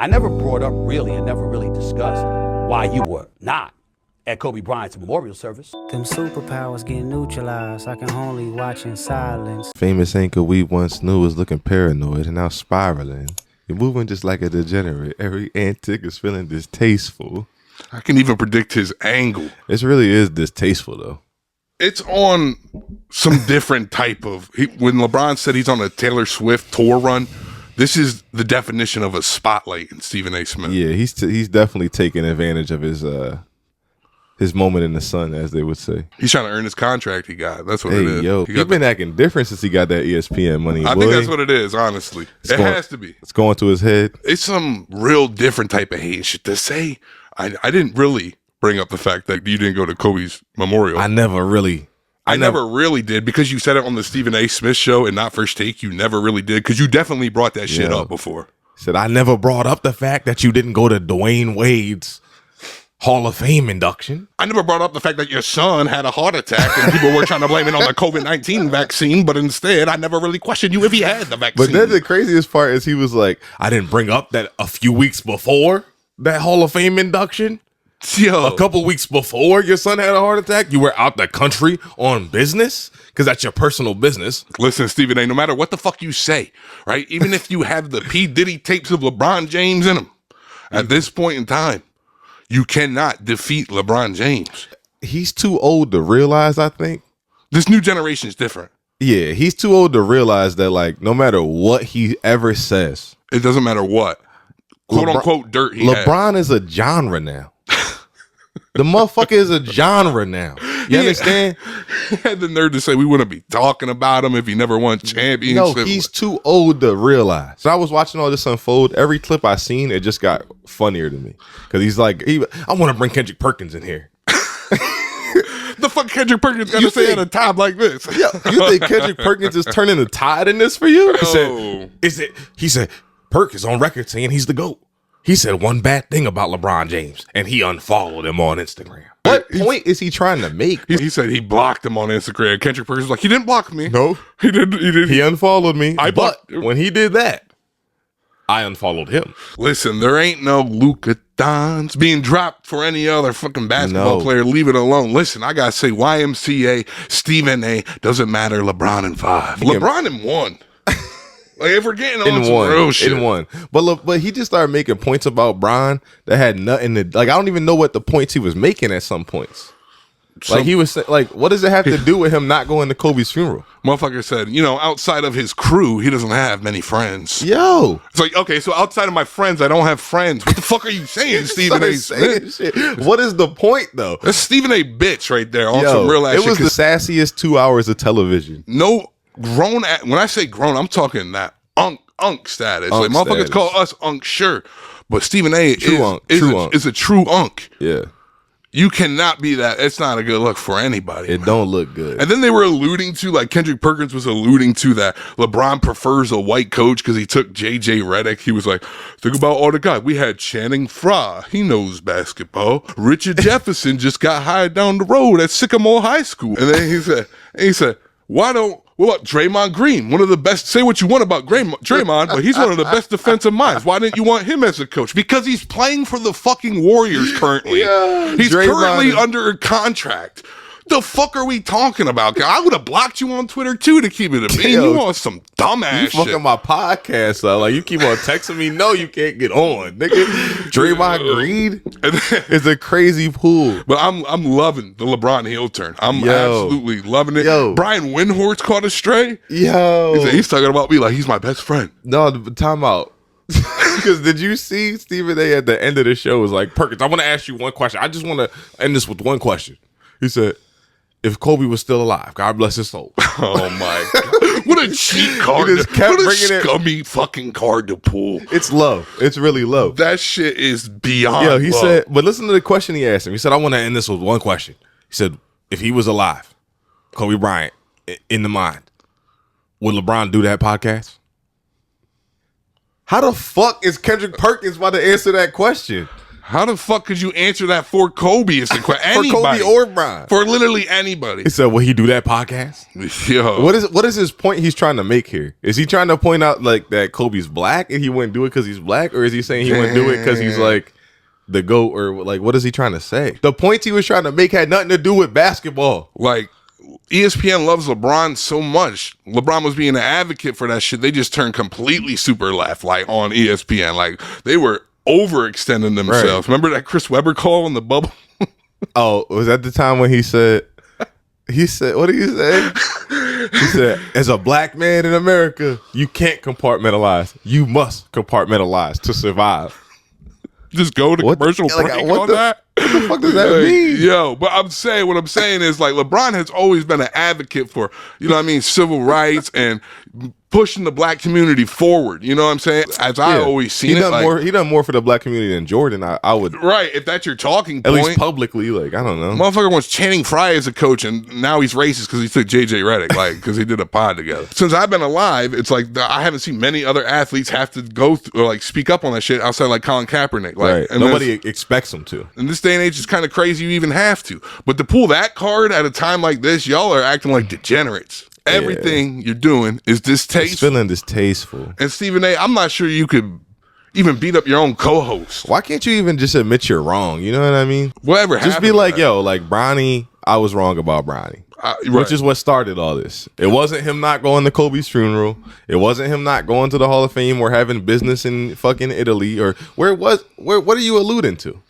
I never brought up really and never really discussed why you were not at Kobe Bryant's memorial service. Them superpowers get neutralized. I can only watch in silence. Famous anchor we once knew was looking paranoid and now spiraling. You're moving just like a degenerate. Every antic is feeling distasteful. I can even predict his angle. This really is distasteful, though. It's on some different type of... when LeBron said he's on a Taylor Swift tour run, this is the definition of a spotlight in Stephen A. Smith. Yeah, he's definitely taking advantage of his moment in the sun, as they would say. He's trying to earn his contract he got. That's what it is. Yo, he's been acting different since he got that ESPN money. I think that's what it is, honestly. It has to be. It's going to his head. It's some real different type of hate shit to say. I didn't really bring up the fact that you didn't go to Kobe's memorial. I never really did, because you said it on the Stephen A. Smith show and not First Take. You never really did, because you definitely brought that shit up before. Said I never brought up the fact that you didn't go to Dwayne Wade's Hall of Fame induction. I never brought up the fact that your son had a heart attack and people were trying to blame it on the COVID-19 vaccine, but instead I never really questioned you if he had the vaccine. But then the craziest part is he was like, I didn't bring up that a few weeks before that Hall of Fame induction. Yo. A couple weeks before your son had a heart attack, you were out the country on business, because that's your personal business. Listen, Stephen A., no matter what the fuck you say, right? Even if you have the P. Diddy tapes of LeBron James in them, at this point in time, you cannot defeat LeBron James. He's too old to realize, I think. This new generation is different. Yeah, he's too old to realize that, like, no matter what he ever says, it doesn't matter what quote unquote dirt he LeBron is a genre now. The motherfucker is a genre now. You understand? He had the nerve to say we wouldn't be talking about him if he never won championship. No, he's too old to realize. So I was watching all this unfold. Every clip I seen, it just got funnier to me. Because he's like, I want to bring Kendrick Perkins in here. The fuck Kendrick Perkins got to say at a time like this? Yeah, you think Kendrick Perkins is turning the tide in this for you? He said, Perk is on record saying he's the GOAT. He said one bad thing about LeBron James, and he unfollowed him on Instagram. What point is he trying to make? He said he blocked him on Instagram. Kendrick Perkins was like, he didn't block me. No, he didn't. He unfollowed me. But when he did that, I unfollowed him. Listen, there ain't no Luka Dons being dropped for any other fucking basketball player. Leave it alone. Listen, I gotta say, YMCA, Stephen A. doesn't matter. LeBron in 5. LeBron in 1. Like, if we're getting on some real shit. In 1. But he just started making points about Bron that had nothing to... Like, I don't even know what the points he was making at some points. Like, he was like, what does it have to do with him not going to Kobe's funeral? Motherfucker said, outside of his crew, he doesn't have many friends. Yo. It's like, okay, so outside of my friends, I don't have friends. What the fuck are you saying, Stephen A. Shit. What is the point, though? That's Stephen A. bitch right there on some real ass shit. It was the sassiest 2 hours of television. No grown... when I say grown, I'm talking that unk status. Like, motherfuckers call us unk, sure. But Stephen A. is a true unk. Yeah. You cannot be that. It's not a good look for anybody. It don't look good. And then they were alluding to, like, Kendrick Perkins was alluding to that LeBron prefers a white coach because he took J.J. Redick. He was like, think about all the guys. We had Channing Frye. He knows basketball. Richard Jefferson just got hired down the road at Sycamore High School. And then he said, what about Draymond Green? One of the best. Say what you want about Draymond, but he's one of the best defensive minds. Why didn't you want him as a coach? Because he's playing for the fucking Warriors currently. Yeah, he's currently under a contract. The fuck are we talking about? I would have blocked you on Twitter too to keep it a bean. You want some dumbass shit. You fucking my podcast up. Like, you keep on texting me. No, you can't get on, nigga. Draymond Green is a crazy pool. But I'm loving the LeBron heel turn. I'm absolutely loving it. Brian Windhorst caught a stray. He's talking about me like he's my best friend. No, time out. Because did you see Stephen A. at the end of the show was like, Perkins, I want to ask you one question. I just want to end this with one question. He said, if Kobe was still alive, God bless his soul. Oh my God. What a cheap card. What a scummy fucking card to pull. It's low. It's really low. That shit is beyond he low. said, but listen to the question he asked him. He said, I want to end this with one question. He said, if he was alive, Kobe Bryant, in the mind, would LeBron do that podcast? How the fuck is Kendrick Perkins about to answer that question? How the fuck could you answer that for Kobe? It's the question. For Kobe or Bron. For literally anybody. He said, will he do that podcast? Yo. What is his point he's trying to make here? Is he trying to point out like that Kobe's black and he wouldn't do it because he's black? Or is he saying he wouldn't do it because he's like the GOAT? Or like, what is he trying to say? The points he was trying to make had nothing to do with basketball. Like, ESPN loves LeBron so much. LeBron was being an advocate for that shit. They just turned completely super left, like on ESPN. Like, they were overextending themselves. Right. Remember that Chris Webber call in the bubble? Oh, was that the time when he said, what did he say? He said, as a black man in America, you can't compartmentalize. You must compartmentalize to survive. Just go to commercial break on that? What the fuck does that mean? Yo, but what I'm saying is like LeBron has always been an advocate for, you know what I mean, civil rights and pushing the black community forward. You know what I'm saying? As I always seen he done more for the black community than Jordan. I would if that's your talking at point. least publicly, like I don't know. Motherfucker wants Channing Frye as a coach, and now he's racist because he took JJ Redick, like because he did a pod together. Since I've been alive, it's like I haven't seen many other athletes have to go through, or like speak up on that shit outside like Colin Kaepernick. Like, right. And nobody expects him to. In this day and age, it's kind of crazy you even have to. But to pull that card at a time like this, y'all are acting like degenerates. Everything you're doing is distasteful. It's feeling distasteful. And Stephen A., I'm not sure you could even beat up your own co-host. Why can't you even just admit you're wrong? You know what I mean? Whatever happened. Just be like, yo, like Bronny, I was wrong about Bronny. Which is what started all this. It wasn't him not going to Kobe's funeral. It wasn't him not going to the Hall of Fame or having business in fucking Italy or where what are you alluding to?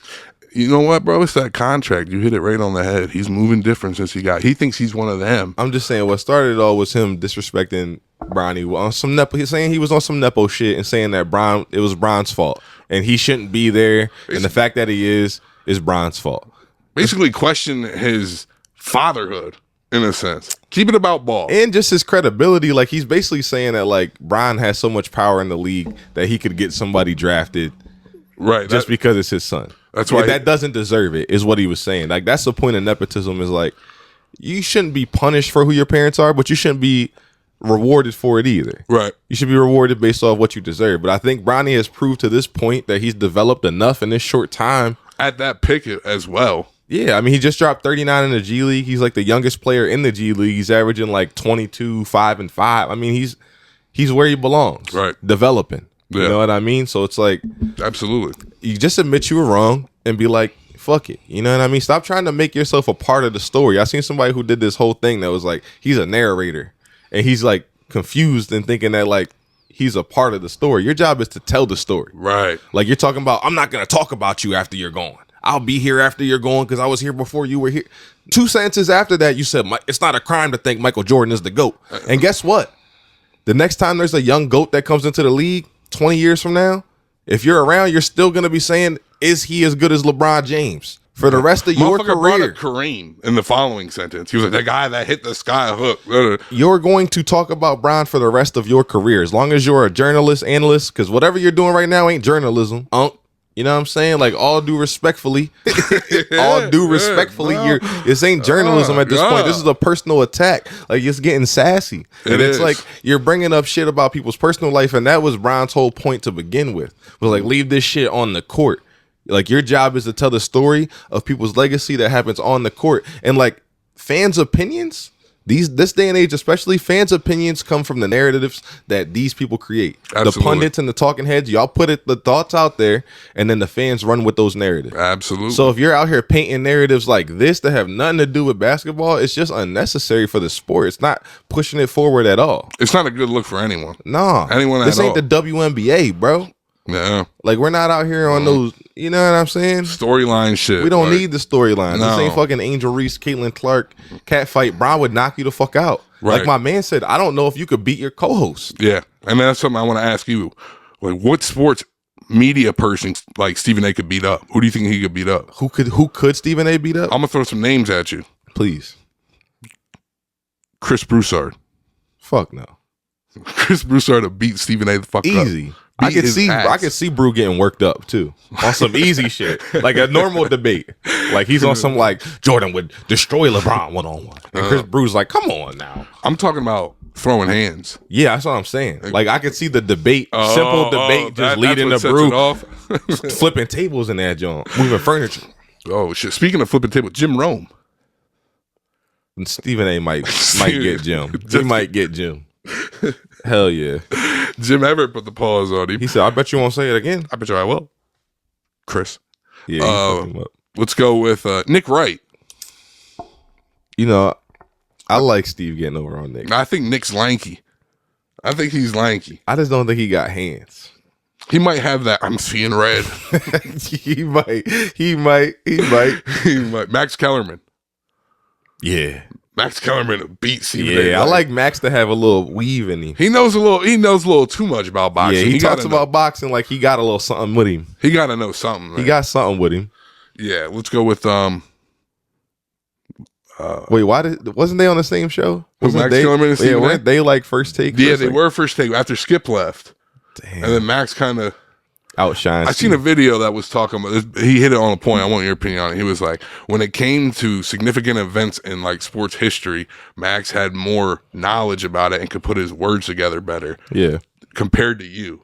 You know what, bro? It's that contract. You hit it right on the head. He's moving different since he thinks he's one of them. I'm just saying what started it all was him disrespecting Bronny on some Nepo. He's saying he was on some Nepo shit and saying that it was Bron's fault and he shouldn't be there. And the fact that he is Bron's fault. Basically question his fatherhood in a sense. Keep it about ball. And just his credibility. Like he's basically saying that like Bron has so much power in the league that he could get somebody drafted just because it's his son. That's why that doesn't deserve it, is what he was saying. Like that's the point of nepotism. Is like you shouldn't be punished for who your parents are, but you shouldn't be rewarded for it either. Right. You should be rewarded based off what you deserve. But I think Bronny has proved to this point that he's developed enough in this short time at that pick as well. Yeah, I mean, he just dropped 39 in the G League. He's like the youngest player in the G League. He's averaging like 22, 5 and 5. I mean, he's where he belongs. Right. Developing. You know what I mean? So it's like, absolutely. You just admit you were wrong and be like, fuck it. You know what I mean? Stop trying to make yourself a part of the story. I seen somebody who did this whole thing that was like, he's a narrator and he's like confused and thinking that like he's a part of the story. Your job is to tell the story. Right. Like you're talking about, I'm not going to talk about you after you're gone. I'll be here after you're gone because I was here before you were here. 2 sentences after that, you said, it's not a crime to think Michael Jordan is the GOAT. And guess what? The next time there's a young GOAT that comes into the league 20 years from now, if you're around, you're still going to be saying, is he as good as LeBron James? For the rest of your career. Brought up Kareem in the following sentence. He was like, the guy that hit the sky hook. You're going to talk about Bron for the rest of your career. As long as you're a journalist, analyst, because whatever you're doing right now ain't journalism. You know what I'm saying? Like, all due respectfully, this ain't journalism at this point. This is a personal attack. Like, it's getting sassy. And it's like, you're bringing up shit about people's personal life, and that was Bron's whole point to begin with. Was like, leave this shit on the court. Like, your job is to tell the story of people's legacy that happens on the court. And, like, fans' opinions, this day and age especially, fans' opinions come from the narratives that these people create. Absolutely. The pundits and the talking heads, y'all put the thoughts out there, and then the fans run with those narratives. Absolutely. So if you're out here painting narratives like this that have nothing to do with basketball, it's just unnecessary for the sport. It's not pushing it forward at all. It's not a good look for anyone. No. Anyone this at ain't all. the WNBA, bro. Yeah. Like, we're not out here on those, you know what I'm saying? Storyline shit. We don't need the storyline. No. This ain't fucking Angel Reese, Caitlin Clark, cat fight. Bron would knock you the fuck out. Right. Like my man said, I don't know if you could beat your co-host. Yeah. And that's something I want to ask you. Like, what sports media person like Stephen A could beat up? Who do you think he could beat up? Who could Stephen A beat up? I'm going to throw some names at you. Please. Chris Broussard. Fuck no. Chris Broussard to beat Stephen A the fuck Easy. up. I could see Brew getting worked up too on some easy shit, like a normal debate. Like he's on some like Jordan would destroy LeBron 1-on-1, and Chris Brew's like, come on now. I'm talking about throwing hands. Yeah, that's what I'm saying. Like I could see the debate, simple debate, just leading the brew, off. flipping tables in that joint, moving furniture. Oh shit! Speaking of flipping tables, Jim Rome. And Stephen A. might get Jim. He might get Jim. Hell yeah. Jim Everett put the pause on him. He said, "I bet you won't say it again." I bet you I will. Chris. Yeah. He fucked him up. Let's go with Nick Wright. You know, I like Steve getting over on Nick. I think Nick's lanky. I think he's lanky. I just don't think he got hands. He might have that. I'm seeing red. He might. Max Kellerman. Yeah. Max Kellerman beat Stephen A. Yeah, I like Max to have a little weave in him. He knows a little too much about boxing. Yeah, he talks about boxing like he got a little something with him. He got to know something. Man. He got something with him. Yeah, let's go with wait, wasn't they on the same show? Max Kellerman and Stephen A? Weren't they like first take? Yeah, they were first take after Skip left. Damn. And then Max kind of outshines. I seen a video that was talking about this. He hit it on a point. I want your opinion on it. He was like, when it came to significant events in like sports history, Max had more knowledge about it and could put his words together better. Yeah. Compared to you.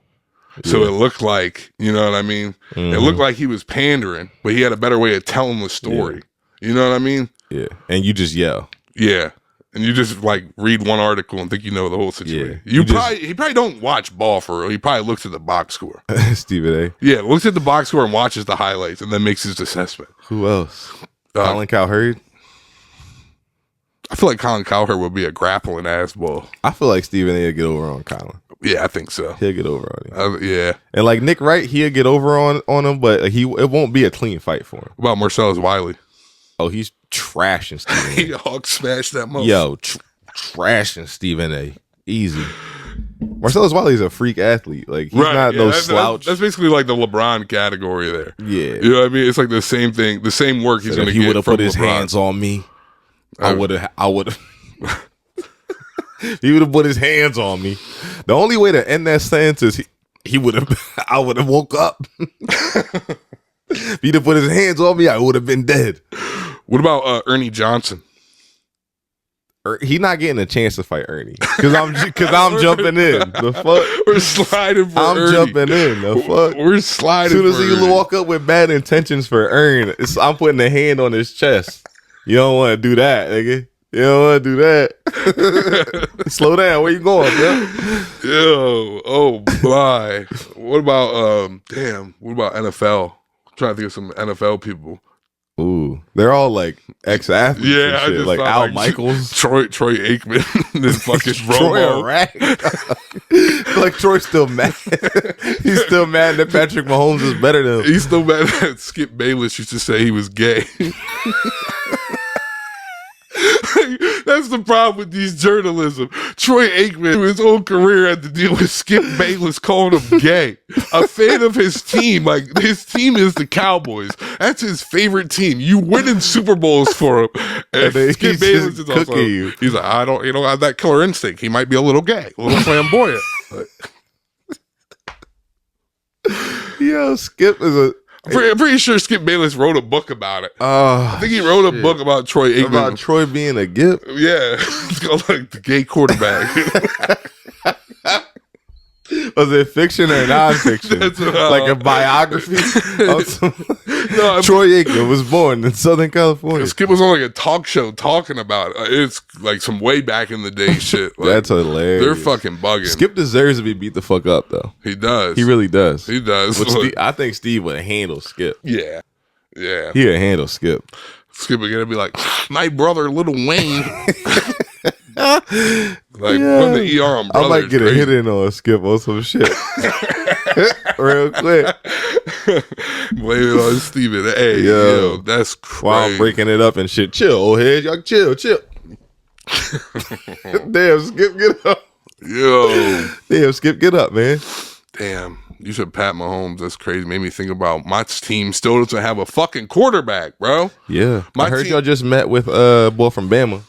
So it looked like, you know what I mean? Mm-hmm. It looked like he was pandering, but he had a better way of telling the story. Yeah. You know what I mean? Yeah. And you just yell. Yeah. And you just like read one article and think you know the whole situation. Yeah. He probably don't watch ball for real. He probably looks at the box score. Stephen A. Yeah, looks at the box score and watches the highlights and then makes his assessment. Who else? Colin Cowherd? I feel like Colin Cowherd would be a grappling ass bull. I feel like Stephen A. will get over on Colin. Yeah, I think so. He'll get over on him. Yeah. And like Nick Wright, he'll get over on him, but it won't be a clean fight for him. What about Marcellus Wiley? Oh, he's trashing Stephen A. He hawk smashed that motherfucker. Yo, trashing Stephen A. Easy. Marcellus Wiley's a freak athlete. Like, he's not no slouch. That's basically like the LeBron category there. Yeah. You know what I mean? It's like the same thing, the same work he's going to get. If he would have put his LeBron. hands on me, I would have. He would have put his hands on me. The only way to end that sentence is he would have. I would have woke up. If he'd have put his hands on me, I would have been dead. What about Ernie Johnson? He not getting a chance to fight Ernie because I'm jumping in. The fuck, we're sliding for Ernie. I'm jumping in. The fuck, we're sliding. As soon as you walk up with bad intentions for Ernie, I'm putting a hand on his chest. You don't want to do that, nigga. You don't want to do that. Slow down. Where you going, bro? Yo, oh my. What about What about NFL? I'm trying to think of some NFL people. Ooh, they're all like ex-athletes. Yeah, and shit. Like Al Michaels, Troy Aikman, and then fucking Troy like Troy's still mad. He's still mad that Patrick Mahomes is better than him. He's still mad that Skip Bayless used to say he was gay. That's the problem with these journalism. Troy Aikman, his whole career, had to deal with Skip Bayless calling him gay. A fan of his team, like his team is the Cowboys. That's his favorite team. You win in Super Bowls for him, and Skip Bayless is also. You. He's like, I don't have that killer instinct. He might be a little gay, a little flamboyant. Yo, Skip is a. I'm pretty sure Skip Bayless wrote a book about it. I think he wrote a book about Troy Aikman. About Troy being a gip? Yeah. It's called like the gay quarterback. Was it fiction or nonfiction? Like a biography? No, Troy Aikman was born in Southern California. Skip was on like a talk show talking about it. It's like some way back in the day shit. Like, that's hilarious. They're fucking bugging. Skip deserves to be beat the fuck up, though. He does. He really does. He does. I think Steve would handle Skip. Yeah. Yeah. He would handle Skip. Skip would gonna be like, my brother, Little Wayne. Like, put the ER on brother. I might get a hit in on Skip on some shit. Real quick. Blame it on Steven. Hey, yo, that's crazy. While I'm breaking it up and shit. Chill, old head. Y'all chill. Damn, Skip, get up. Yo. Damn, Skip, get up, man. Damn. You said Pat Mahomes. That's crazy. Made me think about my team still doesn't have a fucking quarterback, bro. Yeah. I heard y'all just met with boy from Bama.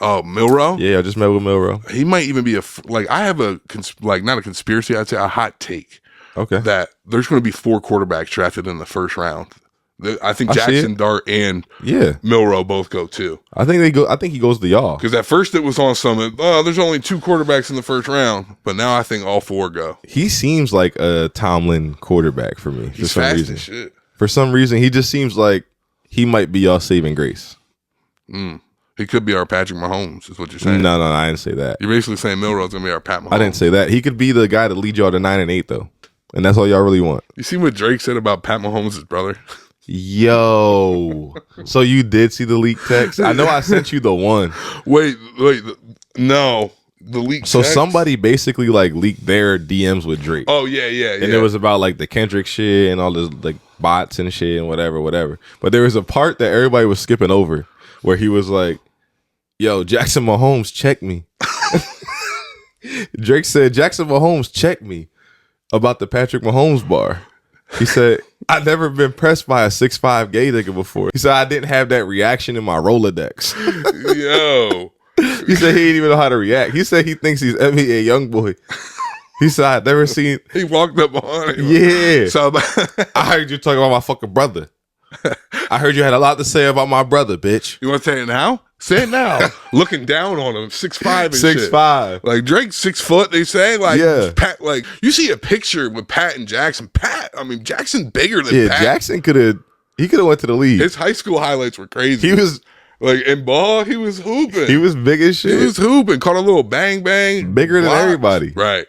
Milroe? Yeah, I just met with Milroe. He might even be I have not a conspiracy, I'd say a hot take. Okay. That there's going to be 4 quarterbacks drafted in the first round I think I see Jackson it. Dart and Yeah. Milroe both go too. I think they go. I think he goes to y'all. Because at first it was on some, there's only 2 quarterbacks in the first round, but now I think all 4 go. He seems like a Tomlin quarterback for me. He's for some fast reason. as shit. For some reason, he just seems like he might be y'all saving grace. He could be our Patrick Mahomes, is what you're saying. No, I didn't say that. You're basically saying Milroe's going to be our Pat Mahomes. I didn't say that. He could be the guy that lead y'all to 9-8 though, and that's all y'all really want. You see what Drake said about Pat Mahomes' brother? Yo, so you did see the leak text? I know I sent you the one. Wait, no, the leak. So text? somebody basically like leaked their DMs with Drake. Oh yeah. And it was about like the Kendrick shit and all this like bots and shit and whatever. But there was a part that everybody was skipping over where he was like, "Yo, Jackson Mahomes, check me." Drake said, "Jackson Mahomes, check me about the Patrick Mahomes bar." He said, "I've never been pressed by a 6'5" gay nigga before." He said, "I didn't have that reaction in my Rolodex." Yo. He said he didn't even know how to react. He said he thinks he's NBA Youngboy. He said, "I've never seen." He walked up on him. Yeah. So I heard you talking about my fucking brother. I heard you had a lot to say about my brother, bitch. you want to say it now? Say it now. Looking down on him, 6'5" and shit. 6'5". Like Drake's 6 foot. They say like Yeah. Pat. Like you see a picture with Pat and Jackson. Jackson bigger than Yeah, Pat. Jackson could have went to the league. His high school highlights were crazy. He was like in ball. He was hooping. big as He shit. was hooping. Caught a little bang bang. Bigger than Blocks. everybody. Right.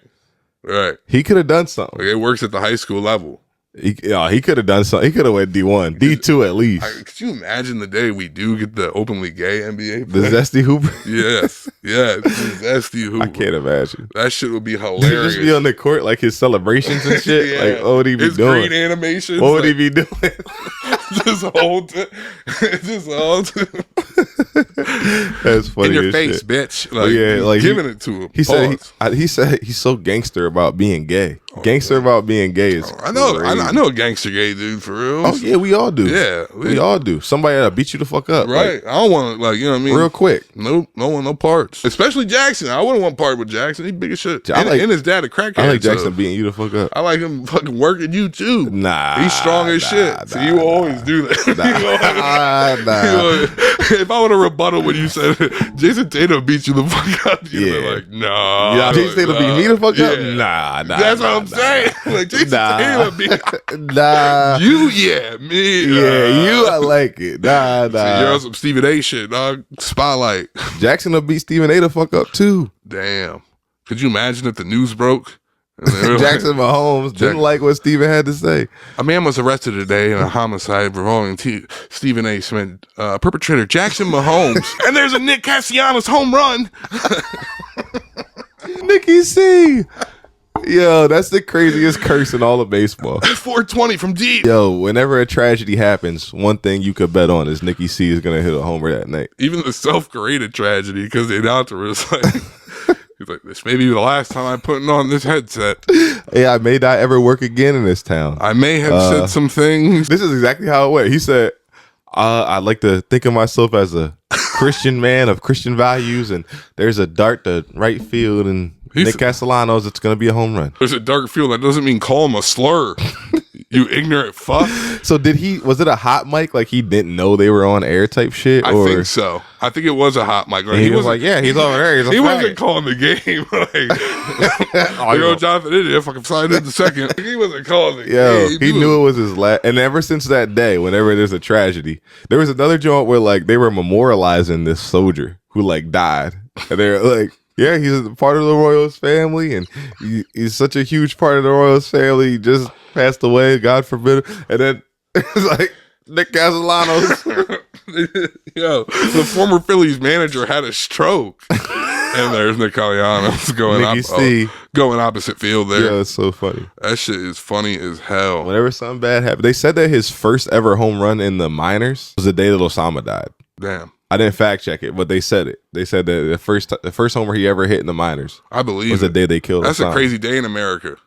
He could have done something. Like it works at the high school level. He could have done something. He could have went D1, D2 at least. Could you imagine the day we do get the openly gay NBA The player? Zesty Hooper. Yes. The Zesty Hooper. I can't imagine. That shit would be He hilarious. just be on the court like his celebrations and shit. Yeah. Like, what would he be His doing? green animations. What would he be doing? Just all That's funny. in your as face, shit. bitch. Oh, yeah, like giving it to him. He said he's so gangster about being gay. Gangster about being gay is I know crazy. a gangster gay dude for real. Oh yeah, we all do. Yeah, we all do. Somebody that'll beat you the fuck up, right. I don't want to, you know what I mean? Real quick. No parts. Especially Jackson. I wouldn't want part with Jackson. He big as shit. And his dad a crackhead. I like Jackson so beating you the fuck up. I like him fucking working you too. Nah, he's strong as shit. So you will always do that. Nah. If I would have rebuttal when you said Jason Tatum beat you the fuck up, you'd be like, nah. Yeah, Jason Tatum beat me the fuck up? Yeah. Nah. That's what I'm saying. Like Jason Tatum beat Nah. you, yeah, me. You, I like it. Nah. You're on some Stephen A shit, dog. Spotlight. Jackson will beat Stephen A the fuck up too. Damn. Could you imagine if the news broke? Jackson Mahomes didn't like what Stephen had to say. A man was arrested today in a homicide involving Stephen A. Smith, perpetrator Jackson Mahomes. And there's a Nick Castellanos home run. Nicky C. Yo, that's the craziest curse in all of baseball. 420 from deep. Yo, whenever a tragedy happens, one thing you could bet on is Nicky C is gonna hit a homer that night. Even the self-created tragedy, because the announcer was like, he's like, this may be the last time I'm putting on this headset. Yeah, I may not ever work again in this town. I may have said some things. This is exactly how it went. He said, I'd like to think of myself as a Christian man of Christian values, and there's a dart to right field, and Nick Castellanos, it's going to be a home run. There's a dark field. That doesn't mean call him a slur. You ignorant fuck. So was it a hot mic? Like he didn't know they were on air type shit? I think so. I think it was a hot mic. He was like, yeah, he's over there. He wasn't calling the game. Like, Jonathan Idiot fucking signed in the second. He wasn't calling the game. He knew it was his last. And ever since that day, whenever there's a tragedy, there was another joint where like they were memorializing this soldier who like died. And they're like, yeah, he's a part of the Royals family, and he's such a huge part of the Royals family. He just passed away, God forbid. And then it's like Nick Castellanos. Yo, the former Phillies manager had a stroke. And there's Nick Castellanos going opposite field there. Yeah, it's so funny. That shit is funny as hell. Whenever something bad happened, they said that his first ever home run in the minors was the day that Osama died. Damn. I didn't fact check it, but they said it. They said that the first homer he ever hit in the minors, I believe, was the day they killed That's Osama. a crazy day in America.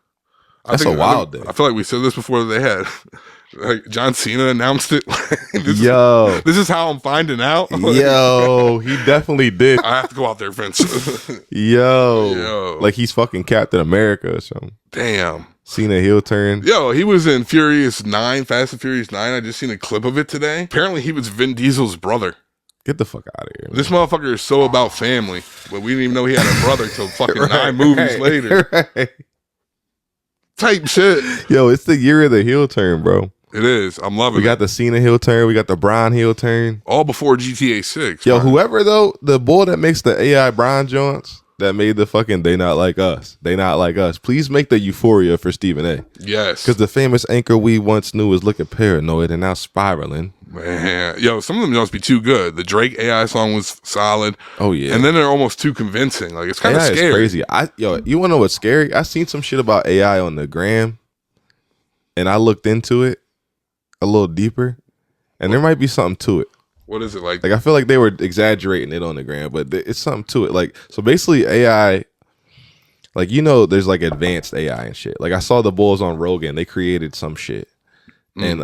That's a wild day. I feel like we said this before they had. Like John Cena announced it. This is how I'm finding out. Yo, he definitely did. I have to go out there, Vince. Yo, like he's fucking Captain America or something. Damn. Cena heel turn. Yo, he was in Furious 9, Fast and Furious 9. I just seen a clip of it today. Apparently, he was Vin Diesel's brother. Get the fuck out of here, man. This motherfucker is so about family, but we didn't even know he had a brother till fucking 9 movies later. Right. Type shit. Yo, it's the year of the heel turn, bro. It is. I'm loving it. We got the Cena heel turn. We got the Bron heel turn. All before GTA 6. Yo, whoever, though, the boy that makes the AI Bron joints, that made the fucking They Not Like Us. They Not Like Us. Please make the Euphoria for Stephen A. Yes. Because the famous anchor we once knew was looking paranoid and now spiraling. Man. Yo, some of them must be too good. The Drake AI song was solid. Oh, yeah. And then they're almost too convincing. Like, it's kind of scary. Is crazy. You want to know what's scary? I seen some shit about AI on the gram, and I looked into it a little deeper, and there might be something to it. What is it like? Like, I feel like they were exaggerating it on the gram, but it's something to it. Like, so basically AI, like, there's like advanced AI and shit. Like, I saw the Bulls on Rogan. They created some shit. And,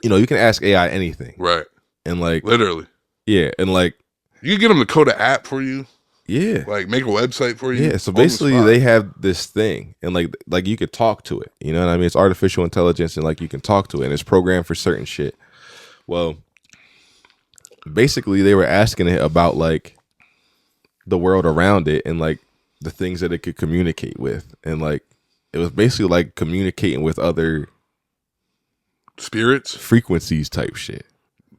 you can ask AI anything. Right. And like. Literally. Yeah. And like. You can get them to code an app for you. Yeah. Like make a website for you. Yeah. So basically they have this thing and like you could talk to it. You know what I mean? It's artificial intelligence and like you can talk to it and it's programmed for certain shit. Well, basically they were asking it about like the world around it and like the things that it could communicate with. And like it was basically like communicating with other spirits, frequencies type shit.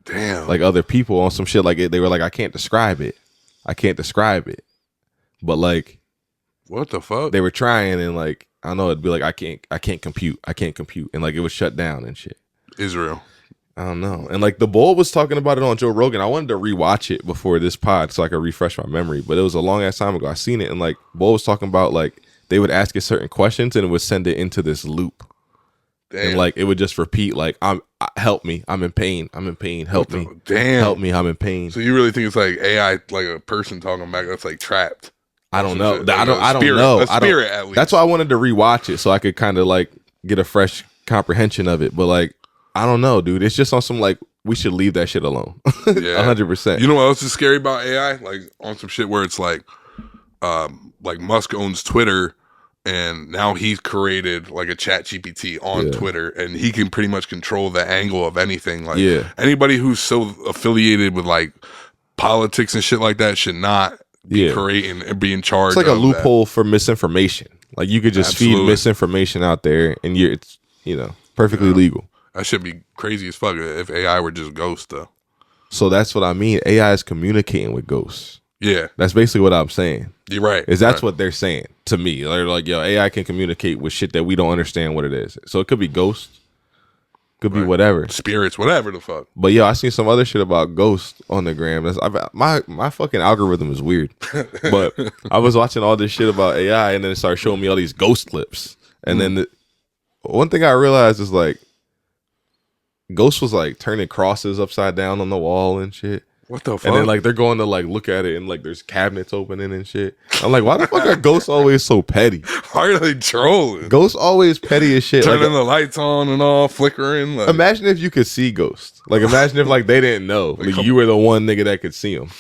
Damn. Like other people on some shit like it. They were like, I can't describe it. But like, what the fuck? They were trying and like, I don't know, it'd be like, I can't compute. And like it was shut down and shit. Israel. I don't know. And like the Bull was talking about it on Joe Rogan. I wanted to rewatch it before this pod so I could refresh my memory. But it was a long ass time ago. I seen it and like Bull was talking about like they would ask it certain questions and it would send it into this loop. Damn. And like it would just repeat like help me, I'm in pain, help me. Damn. Help me, I'm in pain. So you really think it's like AI, like a person talking back that's like trapped? I don't know. Like I don't spirit, know. A spirit at least. That's why I wanted to rewatch it so I could kind of like get a fresh comprehension of it. But like I don't know, dude. It's just on some like we should leave that shit alone. Yeah. 100%. You know what else is scary about AI? Like on some shit where it's like Musk owns Twitter and now he's created like a chat GPT on Twitter and he can pretty much control the angle of anything. Like anybody who's so affiliated with like politics and shit like that should not be creating and be in charge. It's like a loophole for misinformation. Like you could just feed misinformation out there and it's perfectly legal. That should be crazy as fuck if AI were just ghosts, though. So that's what I mean. AI is communicating with ghosts. Yeah. That's basically what I'm saying. You're right. That's what they're saying to me. They're like, yo, AI can communicate with shit that we don't understand what it is. So it could be ghosts. Could be whatever. Spirits, whatever the fuck. But yo, I seen some other shit about ghosts on the gram. My fucking algorithm is weird. But I was watching all this shit about AI and then it started showing me all these ghost clips. And then one thing I realized is like, Ghost was like turning crosses upside down on the wall and shit. What the fuck? And then like they're going to like look at it and like there's cabinets opening and shit. I'm like, why the fuck are ghosts always so petty? Why are they trolling? Ghosts always petty as shit. Turning the lights on and all, flickering. Like. Imagine if you could see ghosts. Like imagine if like they didn't know. Like you were the one nigga that could see them.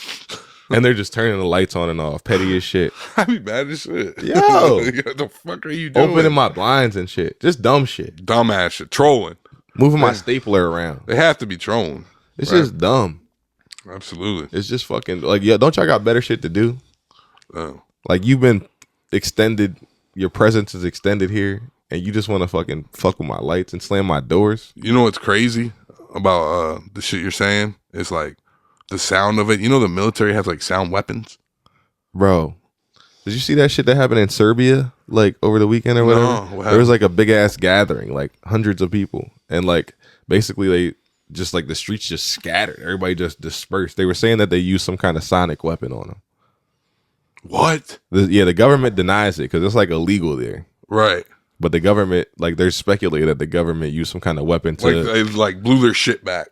And they're just turning the lights on and off. Petty as shit. I'd be mad as shit. Yo. What the fuck are you doing? Opening my blinds and shit. Just dumb shit. Dumbass shit. Trolling. Moving my stapler around. They have to be trolling. It's just dumb. Absolutely. It's just fucking like, yeah, don't y'all got better shit to do? Oh. Like you've been extended, your presence is extended here, and you just want to fucking fuck with my lights and slam my doors. You know what's crazy about the shit you're saying? It's like the sound of it. You know the military has like sound weapons? Bro, did you see that shit that happened in Serbia like over the weekend or whatever? No, there was like a big ass gathering, like hundreds of people, and like basically they just like the streets just scattered. Everybody just dispersed. They were saying that they used some kind of sonic weapon on them. What? The government denies it because it's like illegal there. Right. But the government, like, there's speculated that the government used some kind of weapon to... Like, they, like, blew their shit back.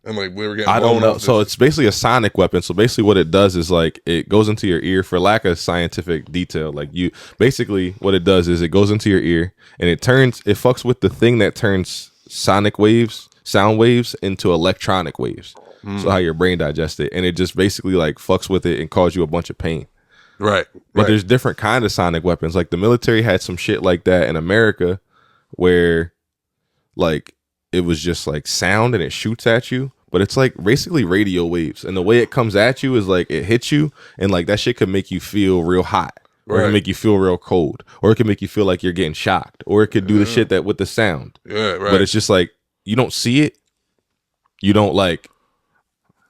And, like, we were getting... I don't know. So, it's basically a sonic weapon. So, basically, what it does is, like, it goes into your ear for lack of scientific detail. Like, basically, what it does is it goes into your ear, and it fucks with the thing that turns sound waves into electronic waves. So how your brain digests it, and it just basically like fucks with it and cause you a bunch of pain. Right. But there's different kind of sonic weapons. Like the military had some shit like that in America, where like it was just like sound and it shoots at you. But it's like basically radio waves, and the way it comes at you is like it hits you, and like that shit could make you feel real hot, or it can make you feel real cold, or it can make you feel like you're getting shocked, or it could do the shit that with the sound. Yeah, right. But it's just like you don't see it, you don't like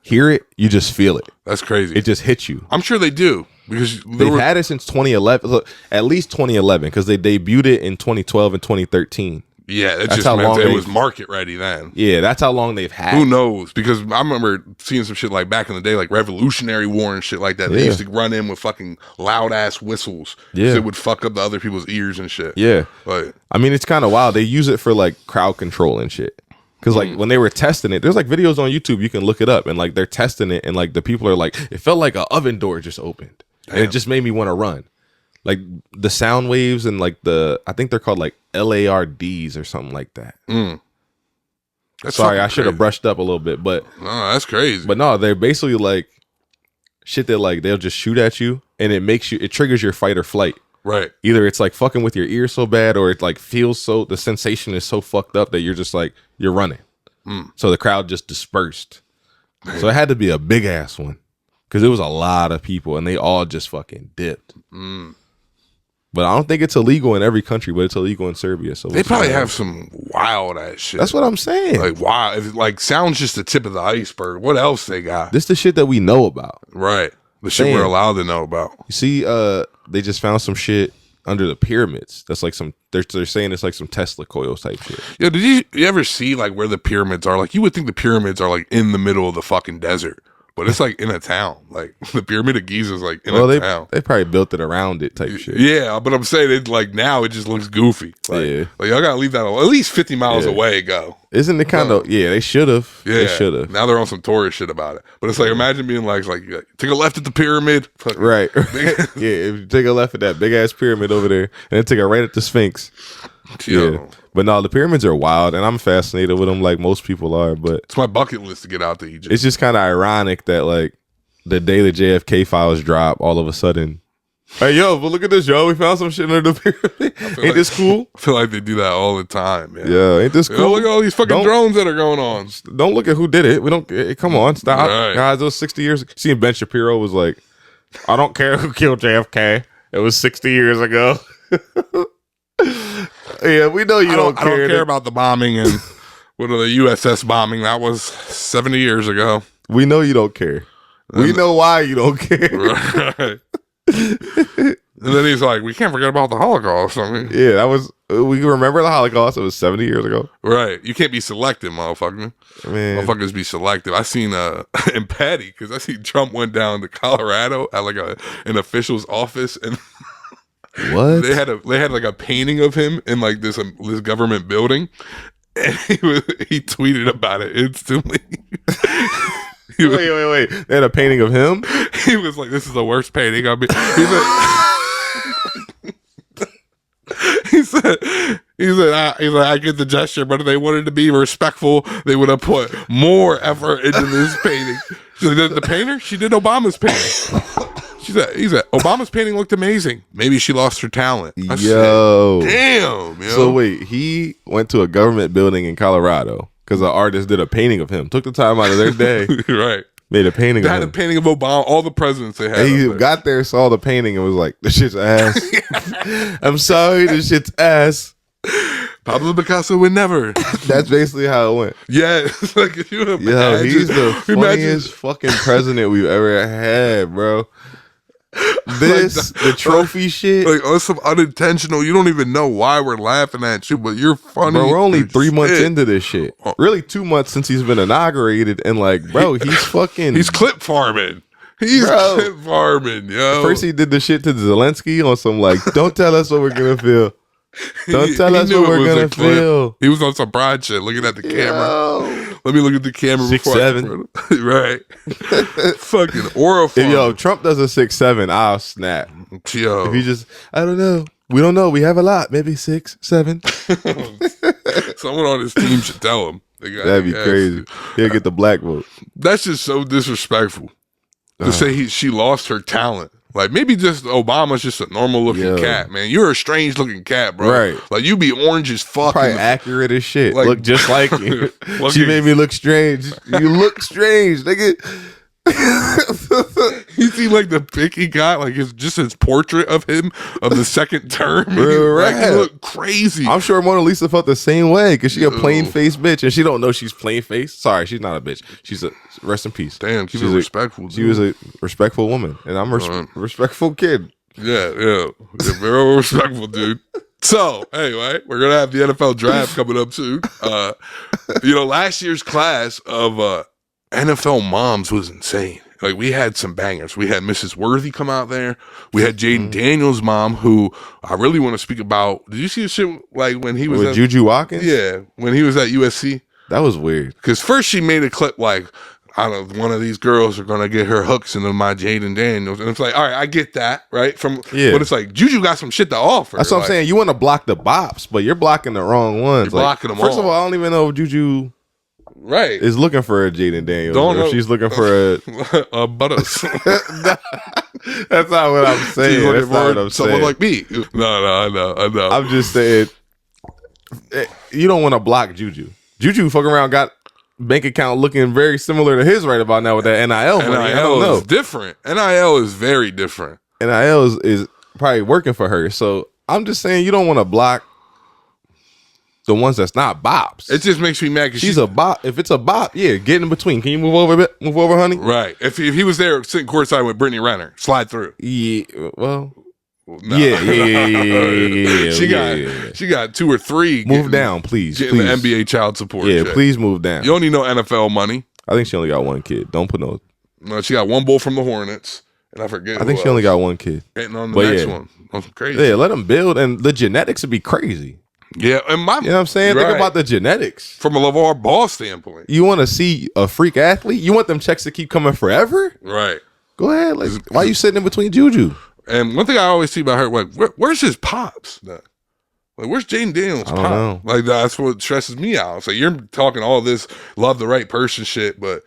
hear it, you just feel it. That's crazy. It just hits you. I'm sure they do because they've had it since 2011. Look, at least 2011 because they debuted it in 2012 and 2013. Yeah, that's just how long it was market ready then. Yeah, that's how long they've had. Who knows? Because I remember seeing some shit like back in the day, like Revolutionary War and shit like that. They used to run in with fucking loud ass whistles. Yeah, so it would fuck up the other people's ears and shit. Yeah, like I mean, it's kind of wild. They use it for like crowd control and shit. Because like when they were testing it, there's like videos on YouTube, you can look it up, and like they're testing it, and like the people are like, it felt like an oven door just opened, and it just made me want to run. Like the sound waves and like I think they're called like LARDs or something like that. Sorry, I should have brushed up a little bit, but no, that's crazy. But no, they're basically like shit that like they'll just shoot at you, and it triggers your fight or flight. Right. Either it's like fucking with your ear so bad, or it like feels the sensation is so fucked up that you're just like you're running. So the crowd just dispersed. So it had to be a big ass one because it was a lot of people, and they all just fucking dipped. But I don't think it's illegal in every country, but it's illegal in Serbia. So they probably have some wild ass shit. That's what I'm saying. Like wow, like sounds just the tip of the iceberg. What else they got? This the shit that we know about. Right. The shit we're allowed to know about. You see, they just found some shit under the pyramids. That's like some. They're saying it's like some Tesla coils type shit. Yeah. Did you ever see like where the pyramids are? Like you would think the pyramids are like in the middle of the fucking desert. But it's like in a town. Like the Pyramid of Giza is like in a town. They probably built it around it type shit. Yeah, but I'm saying it like now it just looks goofy. Like, like y'all gotta leave that at least 50 miles away. Go. Isn't it kind of? Yeah, they should have. Yeah, they should have. Now they're on some tourist shit about it. But it's like imagine being like take a left at the pyramid. Right. Yeah, if you take a left at that big ass pyramid over there, and then take a right at the Sphinx. Yeah. But no, the pyramids are wild, and I'm fascinated with them like most people are. But it's my bucket list to get out to Egypt. It's just kind of ironic that like the day the JFK files drop, all of a sudden, hey yo, but look at this, yo, we found some shit under the pyramid. Ain't this cool? I feel like they do that all the time, man. Yeah, ain't this cool? Look at all these fucking drones that are going on. Don't look at who did it. We don't. Come on, stop, guys. Those 60 years. Seeing Ben Shapiro was like, I don't care who killed JFK. It was 60 years ago. Yeah, we know you don't care. I don't care about the bombing and the USS bombing. That was 70 years ago. We know you don't care. We know why you don't care. Right. And then he's like, we can't forget about the Holocaust. I mean, yeah, that was. We remember the Holocaust. It was 70 years ago. Right. You can't be selective, motherfucker. Man. Motherfuckers be selective. I seen in Patty, because I seen Trump went down to Colorado at like an official's office, and what they had like a painting of him in like this government building, and he tweeted about it instantly. Wait! They had a painting of him. He was like, "This is the worst painting I've been." He said, I get the gesture, but if they wanted to be respectful, they would have put more effort into this painting. The painter, she did Obama's painting. He said, Obama's painting looked amazing. Maybe she lost her talent. I said, damn. Yo. So wait, he went to a government building in Colorado because an artist did a painting of him. Took the time out of their day. Right. Made a painting of him. They had a painting of Obama, all the presidents they had. And he got there, saw the painting, and was like, this shit's ass. I'm sorry, this shit's ass. Pablo Picasso would never. That's basically how it went. Yeah. It's like, if you imagine, yo, he's the funniest fucking president we've ever had, bro. This, like the trophy shit. Like, on some unintentional, you don't even know why we're laughing at you, but you're funny. Bro, we're only 3 months into this shit. Really 2 months since he's been inaugurated, and like, bro, he's fucking... He's clip farming. He's clip farming, yo. First he did the shit to Zelensky on some like, don't tell us what we're gonna feel. Don't tell us what we're gonna feel. He was on some broad shit, looking at the camera. Let me look at the camera 6'7". Right. Fucking horrifying. If Trump does a 6'7", I'll snap. Yo. If he just, I don't know. We don't know. We have a lot. Maybe 6, 7. Someone on his team should tell him. That'd be crazy. He'll get the black vote. That's just so disrespectful to say she lost her talent. Like, maybe just Obama's just a normal looking cat, man. You're a strange looking cat, bro. Right. Like, you be orange as fuck. Probably accurate as shit. Like, look just like you. She made me look strange. You look strange, nigga. You see, like, the pic he got, like, it's just his portrait of him of the second term. Right. Like, he look crazy. I'm sure Mona Lisa felt the same way because she a plain faced bitch and she don't know she's plain faced. Sorry, she's not a bitch. She's a rest in peace. Damn, keep it respectful. She was a respectful woman, and I'm a respectful kid. Yeah, very respectful, dude. So, anyway, we're going to have the NFL draft coming up soon. Last year's class of NFL moms was insane. Like, we had some bangers. We had Mrs. Worthy come out there. We had Jaden Daniels' mom, who I really want to speak about. Did you see the shit, like, when he was with Juju Watkins? Yeah, when he was at USC. That was weird. Because first she made a clip like, I don't know, one of these girls are going to get her hooks into my Jaden Daniels. And it's like, all right, I get that, right? But it's like, Juju got some shit to offer. That's what I'm saying. You want to block the bops, but you're blocking the wrong ones. You're blocking them First of all, I don't even know if Juju is looking for a Jaden Daniels or if she's looking for a Butters. That's not what I'm saying. That's not what I'm someone like me. No, I know. I'm just saying, you don't want to block Juju. Juju fucking around got bank account looking very similar to his right about now with that NIL money. I don't know. Is different. NIL is very different. NIL is probably working for her. So I'm just saying you don't want to block the ones that's not bops. It just makes me mad because she's a bop. If it's a bop, get in between. Can you move over a bit? Move over, honey. Right. If he was there sitting courtside with Brittany Renner, slide through. Yeah. Well. No. Yeah. She got 2 or 3. Move down, please. Getting the NBA child support. Yeah, please move down. You don't need no NFL money. I think she only got 1 kid. Don't put no. No, she got 1 bull from the Hornets, and I forget. I think she only got 1 kid. Getting on the next one. That's crazy. Yeah, let them build, and the genetics would be crazy. Yeah, and you know what I'm saying? Think about the genetics from a LeVar Ball standpoint. You want to see a freak athlete? You want them checks to keep coming forever? Right. Go ahead. Like, why are you sitting in between Juju? And one thing I always see about her, like, where's his pops? Like, where's Jaden Daniels' pop? Know. Like, that's what stresses me out. So you're talking all this love the right person shit, but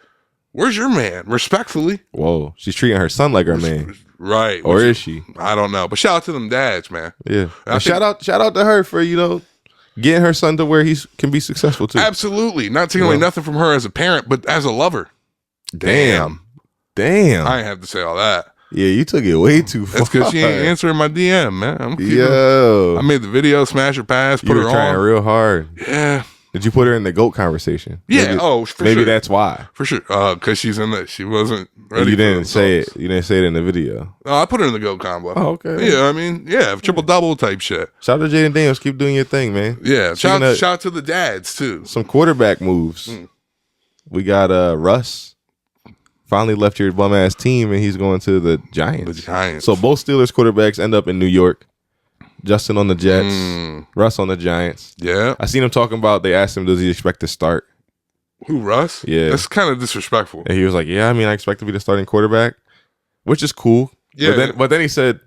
where's your man? Respectfully. Whoa, she's treating her son like her man. Right. Or is she? I don't know. But shout out to them dads, man. Yeah. Shout out to her for, getting her son to where he can be successful too. Absolutely. Not taking away nothing from her as a parent, but as a lover. Damn. I ain't have to say all that. Yeah, you took it way too far. That's because she ain't answering my DM, man. I made the video, smash her pass, put her on. You were trying real hard. Yeah. Did you put her in the GOAT conversation? Yeah. Maybe that's why. For sure. Because she's in that. She wasn't ready. You didn't say it. You didn't say it in the video. No, I put her in the GOAT combo. Oh, okay. Yeah, triple double type shit. Shout out to Jaden Daniels. Keep doing your thing, man. Yeah. Shout out to the dads too. Some quarterback moves. We got Russ. Finally left your bum ass team and he's going to the Giants. So both Steelers quarterbacks end up in New York. Justin on the Jets, Russ on the Giants. Yeah. I seen him talking about, they asked him, does he expect to start? Who, Russ? Yeah. That's kind of disrespectful. And he was like, I expect to be the starting quarterback, which is cool. Yeah. But then he said,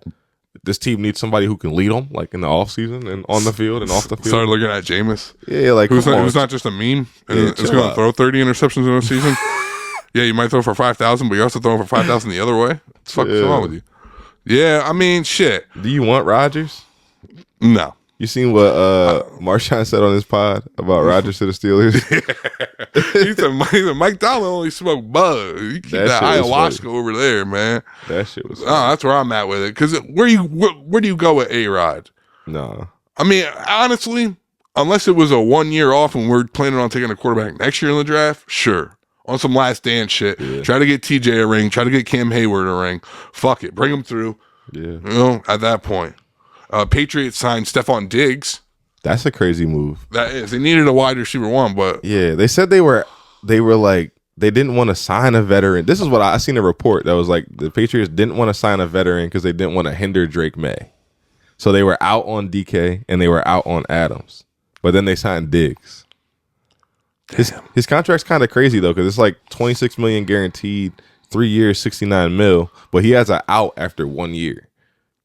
this team needs somebody who can lead them, like in the offseason and on the field and off the field. Started looking at Jameis. Yeah, like who's not just a meme and it's going to throw 30 interceptions in a season. Yeah, you might throw for 5,000, but you're also throwing for 5,000 the other way. What's the fuck is wrong with you? Yeah, I mean, shit. Do you want Rodgers? No. You seen what Marshawn said on his pod about Rodgers to the Steelers? He said Mike Tomlin only smoked bud. You keep that ayahuasca over there, man. That shit was. That's where I'm at with it. Because where do you go with A-Rod? No. I mean, honestly, unless it was a 1 year off and we're planning on taking a quarterback next year in the draft, sure. On some last dance shit. Yeah. Try to get TJ a ring. Try to get Cam Hayward a ring. Fuck it. Bring him through. Yeah. At that point. Patriots signed Stephon Diggs. That's a crazy move. That is. They needed a wide receiver one, but yeah, they said they were like they didn't want to sign a veteran. This is what I seen a report that was like the Patriots didn't want to sign a veteran because they didn't want to hinder Drake May. So they were out on DK and they were out on Adams, but then they signed Diggs. His contract's kind of crazy though because it's like $26 million guaranteed, 3 years, $69 million, but he has an out after 1 year.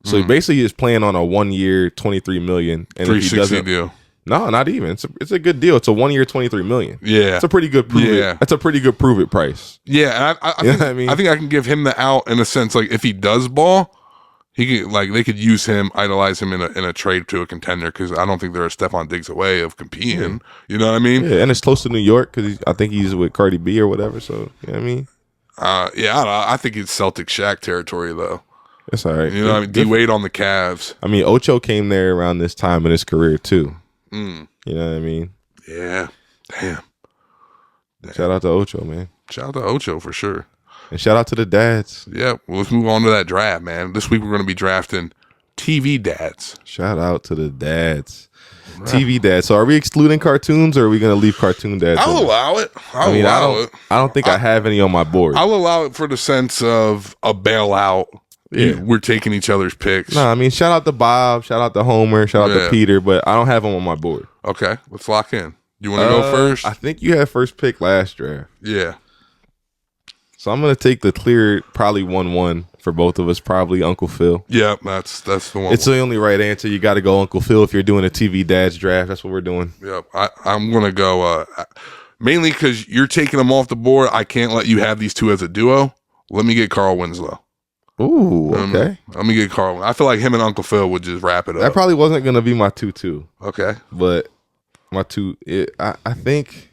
So he basically is playing on a 1 year, $23 million, and if he doesn't, deal. No, not even. It's a good deal. It's a 1 year, $23 million. Yeah, it's a pretty good prove it. That's a pretty good prove it price. Yeah, and I think I can give him the out in a sense. Like if he does ball, he can, like they could use him, idolize him in a trade to a contender because I don't think they're a Stephon Diggs away of competing. Yeah. You know what I mean? Yeah, and it's close to New York because I think he's with Cardi B or whatever. So you know what I mean? I think it's Celtic Shaq territory though. That's all right. You know what I mean? D-Wade on the Cavs. I mean, Ocho came there around this time in his career too. You know what I mean? Yeah. Damn. Shout out to Ocho, man. Shout out to Ocho for sure. And shout out to the dads. Yeah. Well, let's move on to that draft, man. This week we're going to be drafting TV dads. Shout out to the dads. Right. TV dads. So are we excluding cartoons or are we going to leave cartoon dads? I'll allow it. I don't think I have any on my board. I'll allow it for the sense of a bailout. Yeah. We're taking each other's picks. No, I mean, shout out to Bob, shout out to Homer, shout out to Peter, but I don't have them on my board. Okay, let's lock in. You want to go first? I think you had first pick last draft. Yeah. So I'm going to take the clear, probably 1-1 for both of us, probably Uncle Phil. Yeah, that's the one. It's the only right answer. You got to go Uncle Phil if you're doing a TV Dads draft. That's what we're doing. Yep. I'm going to go, mainly because you're taking them off the board. I can't let you have these two as a duo. Let me get Carl Winslow. Ooh, okay. Let me get Carl. I feel like him and Uncle Phil would just wrap it up. That probably wasn't going to be my 2-2. Okay. But my 2, I think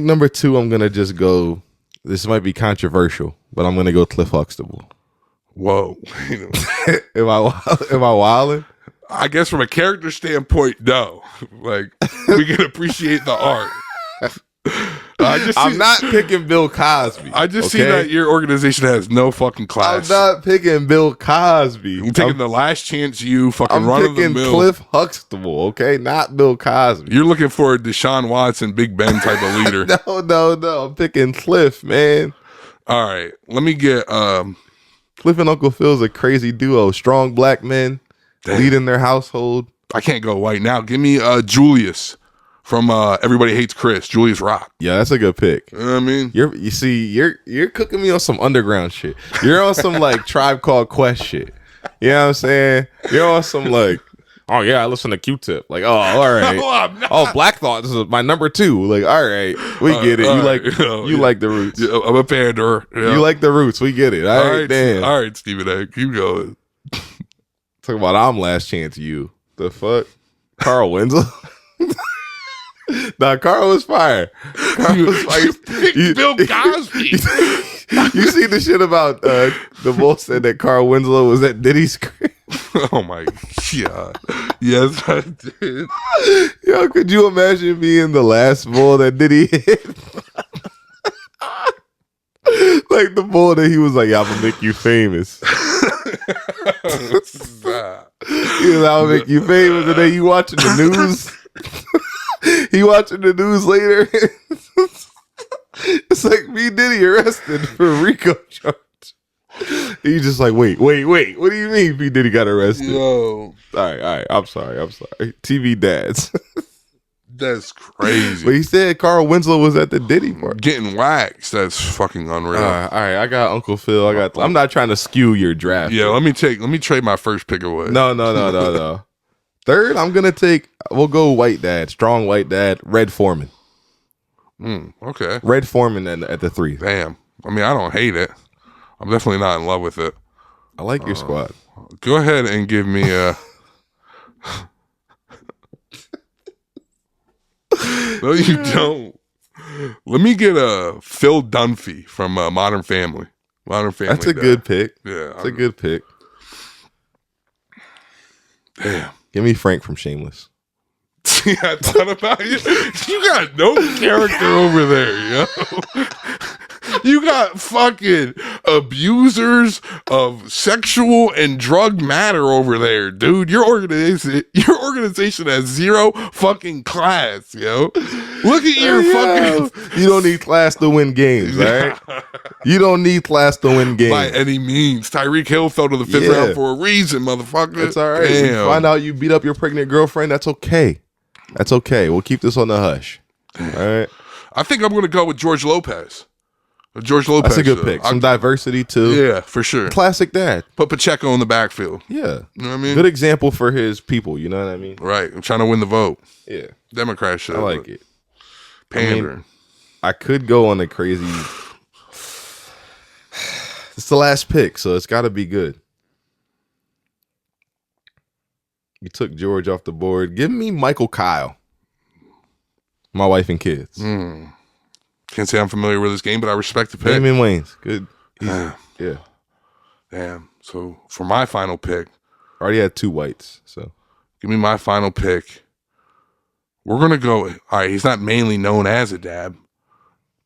number 2, I'm going to just go, this might be controversial, but I'm going to go Cliff Huxtable. Whoa. Am I wilding? I guess from a character standpoint, no. Like, we can appreciate the art. I'm not picking Bill Cosby. I just see that your organization has no fucking class. I'm not picking Bill Cosby. I'm taking the last chance you fucking I'm run of the picking mill. Cliff Huxtable, okay? Not Bill Cosby. You're looking for a Deshaun Watson, Big Ben type of leader. No. I'm picking Cliff, man. All right. Let me get Cliff and Uncle Phil's a crazy duo. Strong black men leading their household. I can't go white now. Give me Julius. From Everybody Hates Chris, Julius Rock. Yeah, that's a good pick. You know what I mean? You're cooking me on some underground shit. You're on some like Tribe Called Quest shit. You know what I'm saying? You're on some like, oh yeah, I listen to Q-Tip. Like, oh, all right. Oh, Black Thought, this is my number 2. Like, all right, we get it. You like the Roots. Yeah, I'm a pander. Yeah. You like the Roots. We get it. All right, damn. All right, Stephen A. Keep going. Talk about I'm last chance you. The fuck? Carl Winslow? Nah, Carl was fire. Bill Cosby. You see the shit about the bull said that Carl Winslow was at Diddy's crib? Oh my god. Yes, I did. Yo, could you imagine being the last bull that Diddy hit? Like the bull that he was like, I'm gonna make you famous. He was I'll make you famous, and then you watching the news. He watching the news later. It's like me Diddy arrested for RICO charge. He's just like, wait. What do you mean P. Diddy got arrested? Yo. All right. I'm sorry. TV dads. That's crazy. But he said Carl Winslow was at the Diddy part. Getting waxed. That's fucking unreal. All right. I got Uncle Phil. I'm not trying to skew your draft. Yeah, let me trade my first pick away. No. Third, we'll go white dad, strong white dad, Red Foreman. Okay. Red Foreman at the 3. Damn. I mean, I don't hate it. I'm definitely not in love with it. I like your squad. Go ahead and give me a... No, you don't. Let me get a Phil Dunphy from Modern Family. That's a good pick. Yeah. That's a good pick. Damn. Give me Frank from Shameless. Yeah, I thought about you. You got no character over there, yo. You got fucking abusers of sexual and drug matter over there, dude. Your organization has 0 fucking class, yo. Look at your fucking... You don't need class to win games, all right? You don't need class to win games. By any means. Tyreek Hill fell to the 5th round for a reason, motherfucker. It's all right. Damn. You find out you beat up your pregnant girlfriend, that's okay. That's okay. We'll keep this on the hush. All right. I think I'm going to go with George Lopez. George Lopez. That's a good pick. Some diversity too. Yeah, for sure. Classic dad. Put Pacheco in the backfield. Yeah. You know what I mean? Good example for his people. You know what I mean? Right. I'm trying to win the vote. Yeah. Democrat shit. I like it. Pandering. I could go on a crazy. It's the last pick, so it's got to be good. You took George off the board. Give me Michael Kyle. My wife and kids. Can't say I'm familiar with this game, but I respect the pick. Damon Wayans. Good. Yeah. Damn. So for my final pick, Already had 2 whites. So give me my final pick. We're going to go. All right. He's not mainly known as a dad,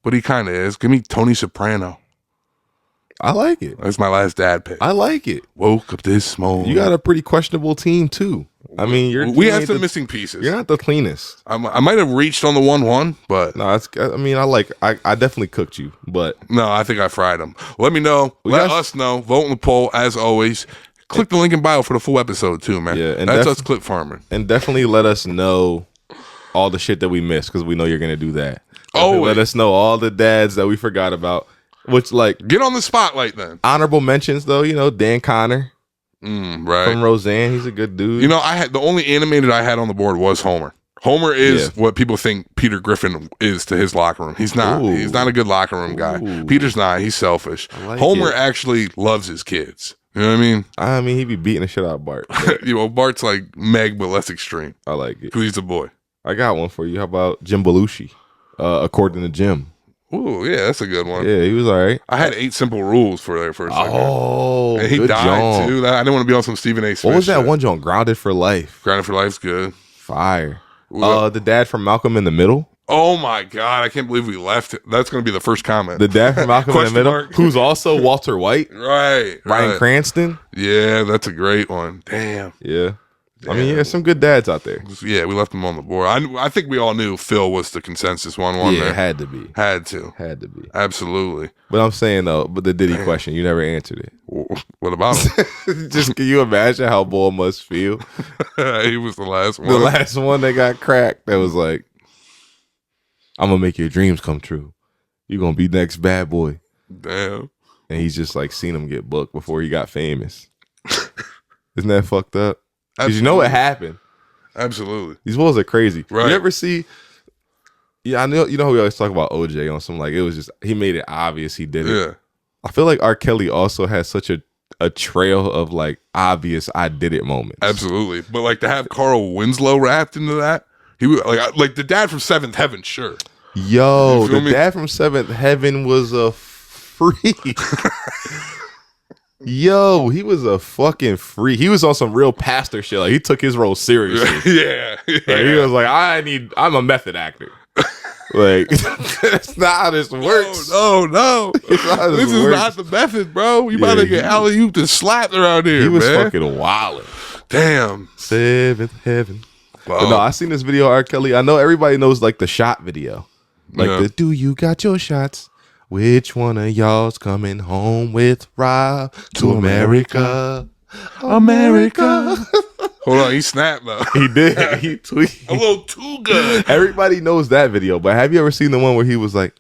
but he kind of is. Give me Tony Soprano. I like it. That's my last dad pick. I like it. Woke up this morning. You got a pretty questionable team too. I mean, we have some missing pieces. You're not the cleanest. I might have reached on the 1-1, but no, I definitely cooked you, but no, I think I fried them. Let me know. Let us know. Vote in the poll as always. Click the link in bio for the full episode too, man. Yeah, and that's us clip farming. And definitely let us know all the shit that we missed because we know you're gonna do that. Let us know all the dads that we forgot about. Which get on the spotlight then. Honorable mentions though, Dan Connor. Right. From Roseanne, he's a good dude. The only animated I had on the board was Homer. Homer is what people think Peter Griffin is to his locker room. He's not. Ooh. He's not a good locker room guy. Peter's not. He's selfish. Homer actually loves his kids. You know what I mean? He be beating the shit out of Bart. Bart's like Meg, but less extreme. I like it. Because he's a boy. I got one for you. How about Jim Belushi? According to Jim. Ooh, yeah, that's a good one. Yeah, he was all right. I had 8 Simple Rules for there for a second. Oh, and he died too. I didn't want to be on some Stephen A. Smith. What was that one joint? Grounded for Life. Grounded for Life's good. Fire. The dad from Malcolm in the Middle. Oh my God, I can't believe we left it. That's going to be the first comment. The dad from Malcolm in the Middle, who's also Walter White. Right. Bryan Cranston. Yeah, that's a great one. Damn. Yeah. Damn. I mean, there's some good dads out there. Yeah, we left them on the board. I think we all knew Phil was the consensus one. Yeah, had to be. Had to be. Absolutely. But I'm saying, though, the Diddy question, you never answered it. What about him? Just can you imagine how Bull must feel? He was the last one. The last one that got cracked that was like, I'm going to make your dreams come true. You're going to be next bad boy. Damn. And he's just like seen him get booked before he got famous. Isn't that fucked up? Because you know what happened. Absolutely. These bulls are crazy. Right. You ever see? Yeah, I know. We always talk about OJ on some it was just he made it obvious he did it. Yeah. I feel like R. Kelly also has such a trail of obvious I did it moments. Absolutely. But to have Carl Winslow wrapped into that, he was like the dad from Seventh Heaven. Sure. Yo, the dad from Seventh Heaven was a freak. Yo, he was a fucking freak. He was on some real pastor shit. He took his role seriously. Yeah. He was like, I'm a method actor. That's not how this works. No. This is not the method, bro. You about to get alley-oop to slapped around here, He was man. fucking wildin'. Damn. Seventh Heaven. Wow. But no, I seen this video of R. Kelly. I know everybody knows the shot video. The do you got your shots? Which one of y'all's coming home with Rob to America? America. Hold on, he snapped though. He did. He tweeted. A little too good. Everybody knows that video, but have you ever seen the one where he was like,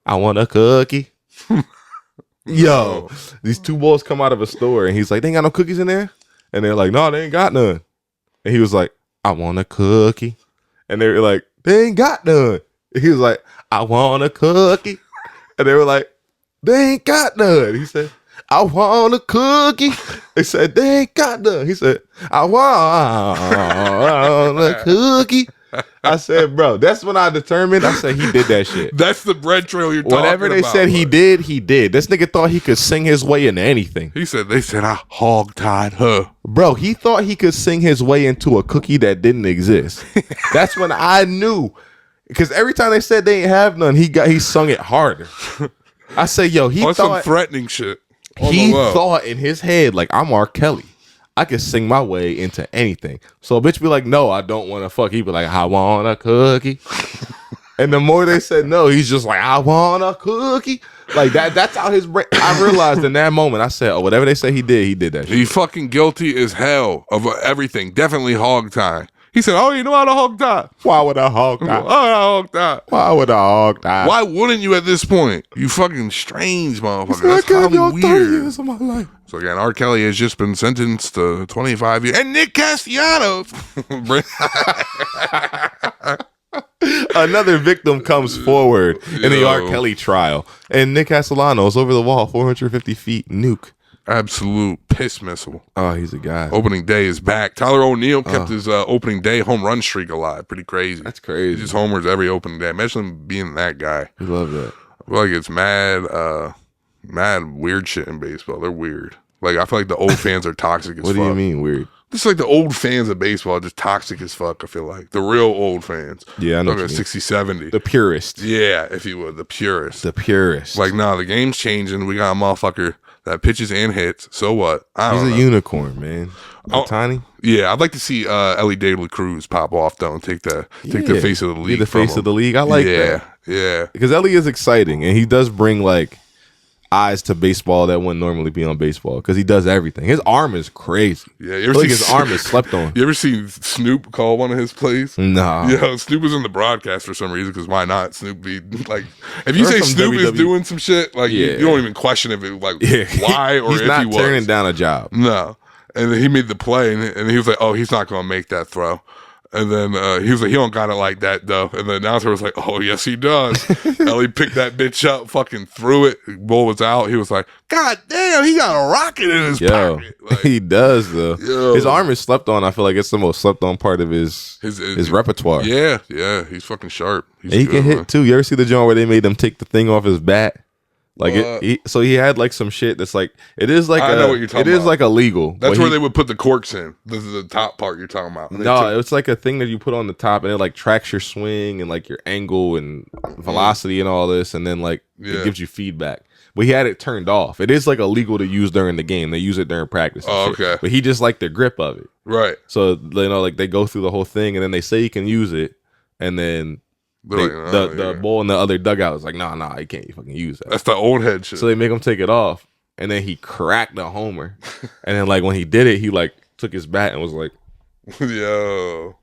I want a cookie? Yo, these 2 boys come out of a store and he's like, they ain't got no cookies in there? And they're like, no, they ain't got none. And he was like, I want a cookie. And they were like, they ain't got none. And he was like, I want a cookie. And they were like, they ain't got none. He said, I want a cookie. They said, they ain't got none. He said, I want a cookie. I said, bro, that's when I determined. I said, he did that shit. That's the bread trail you're talking about. Whatever they said he did, he did. This nigga thought he could sing his way into anything. They said, I hog-tied her. Bro, he thought he could sing his way into a cookie that didn't exist. That's when I knew. Because every time they said they ain't have none, he sung it harder. I say, yo, he thought some threatening shit. He thought in his head, I'm R. Kelly. I can sing my way into anything. So a bitch be like, no, I don't want to fuck. He be like, I want a cookie. And the more they said no, he's just like, I want a cookie. That's how his brain. I realized in that moment, I said, oh, whatever they say he did that shit. He's fucking guilty as hell of everything. Definitely hog tie. He said, "Oh, you know how to hog tie? Why would a hog die? Why would a hog die? Why wouldn't you at this point? You fucking strange motherfucker. I That's gave y'all highly 30 weird." years of my life. So again, R. Kelly has just been sentenced to 25 years, and Nick Castellanos. Another victim comes forward in the R. Kelly trial, and Nick Castellanos over the wall, 450 feet, nuke. Absolute piss missile. Oh, he's a guy. Opening day is back. Tyler O'Neill kept his opening day home run streak alive. Pretty crazy. That's crazy. He just homers every opening day. Imagine him being that guy. I love that. I feel like it's mad weird shit in baseball. They're weird. Like, I feel like the old fans are toxic as fuck. What do you mean weird? Just like the old fans of baseball are just toxic as fuck, I feel like. The real old fans. Yeah, I know. Like 60, 70. The purist. Yeah, if you would. The purist. The purist. Like, nah, the game's changing. We got a motherfucker that pitches and hits. So what? He's a unicorn, man. Tiny. Yeah, I'd like to see Ellie De La Cruz pop off though and take the face of the league. Be the face of the league. I like that. Yeah. Because Ellie is exciting, and he does bring like eyes to baseball that wouldn't normally be on baseball because he does everything. His arm is crazy. Yeah, I feel like his arm is slept on. You ever seen Snoop call one of his plays? Nah. Yeah, Snoop was in the broadcast for some reason because why not? Snoop be like, if you say Snoop is doing some shit, like you don't even question if it why or he's if not he was turning down a job. No, and then he made the play and he was like, oh, he's not going to make that throw. And then he was like, he don't got it like that, though. And the announcer was like, oh, yes, he does. Ellie picked that bitch up, fucking threw it. Ball was out. He was like, God damn, he got a rocket in his pocket. Like, he does, though. His arm is slept on. I feel like it's the most slept on part of his repertoire. Yeah. He's fucking sharp. And he can hit, too. You ever see the joint where they made him take the thing off his bat? Like so he had like some shit that's like it is like I know what you're talking about. It is like illegal. That's where they would put the corks in. This is the top part you're talking about. No, it's like a thing that you put on the top and it like tracks your swing and like your angle and velocity and all this, and then like it gives you feedback. But he had it turned off. It is like illegal to use during the game. They use it during practice. Oh, okay. But he just liked the grip of it. Right. So like they go through the whole thing and then they say he can use it, and then the ball in the other dugout is like, nah, you can't fucking use that. That's the old head shit. So they make him take it off, and then he cracked a homer. And then like when he did it, he like took his bat and was like, yo,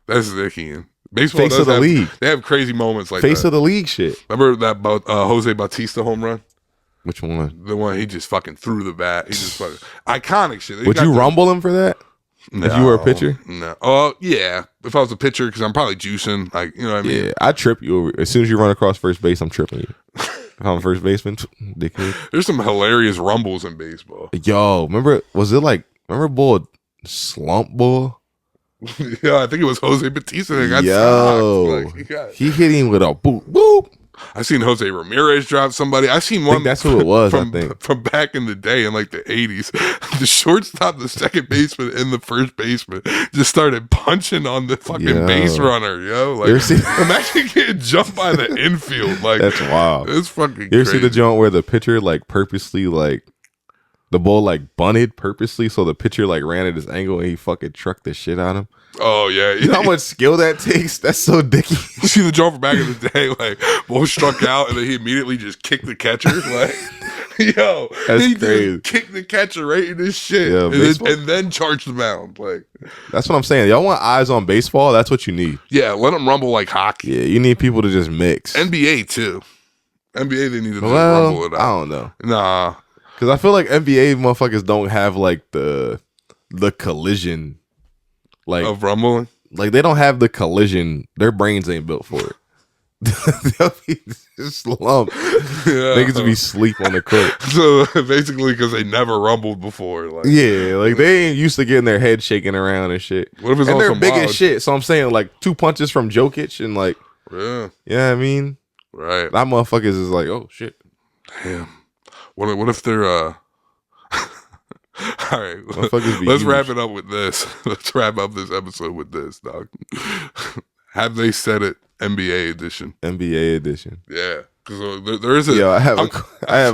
that's icky. Baseball face of the league. They have crazy moments like face that. of the league shit. Remember that Jose Bautista home run? Which one? The one he just fucking threw the bat. He just fucking iconic shit. Would you rumble him for that? No, if you were a pitcher? No. Oh, yeah. If I was a pitcher, because I'm probably juicing. Like, you know what I mean? Yeah, I'd trip you over. As soon as you run across first base, I'm tripping you. If I'm a first baseman, dickhead. There's some hilarious rumbles in baseball. Yo, remember bull slump bull? Yeah, I think it was Jose Bautista that got stopped. Like, he hit him with a boop, boop. I seen Jose Ramirez drop somebody. I seen one. That's who it was. From, I think from back in the day in like the 80s, the shortstop, the second baseman, and the first baseman just started punching on the fucking base runner. Yo, like imagine getting jumped by the infield. Like that's wild. It's fucking. You ever see the joint where the pitcher like purposely like the ball like bunted purposely so the pitcher like ran at his angle and he fucking trucked the shit out of him? Oh yeah, you know how much skill that takes? That's so dicky. You see the jump from back in the day, like ball struck out and then he immediately just kicked the catcher. Like, yo, that's he crazy. Just kicked the catcher right in his shit, yeah, and then charged the mound. Like, that's what I'm saying. Y'all want eyes on baseball? That's what you need. Yeah, let them rumble like hockey. Yeah, you need people to just mix. NBA too. NBA they need to just rumble it out. I don't know. Nah, because I feel like NBA motherfuckers don't have like the collision. Like of rumbling, like they don't have the collision. Their brains ain't built for it. They'll be slumped. Niggas be sleep on the court. So basically, because they never rumbled before. Like, yeah, like they ain't used to getting their head shaking around and shit. What if it's and on they're some big wild as shit. So I'm saying like 2 punches from Jokic and like yeah, I mean, right. That motherfuckers is like, oh shit. Damn. What if they're all right, let's wrap it up with this. Let's wrap up this episode with this, dog. Have they said it? NBA edition. NBA edition. Yeah, because there is a. Yo, I have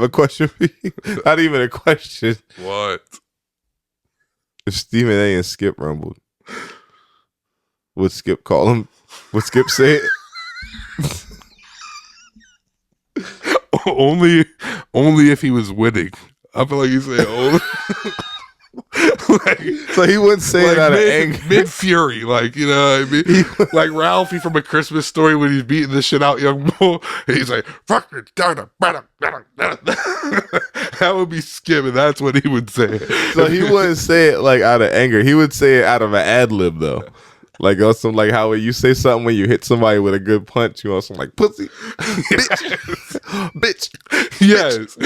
a question for you. Not even a question. What? If Stephen A. and Skip rumbled, would Skip call him? Would Skip say it? only if he was winning. I feel like you say only. So he wouldn't say it out of anger. Mid fury, like, you know what I mean? Like Ralphie from A Christmas Story when he's beating this shit out young Bull. He's like, fuck it, that would be Skip, and that's what he would say. So he wouldn't say it like out of anger. He would say it out of an ad lib though. Like on some like how when you say something when you hit somebody with a good punch, you want some like pussy, bitch, Yes.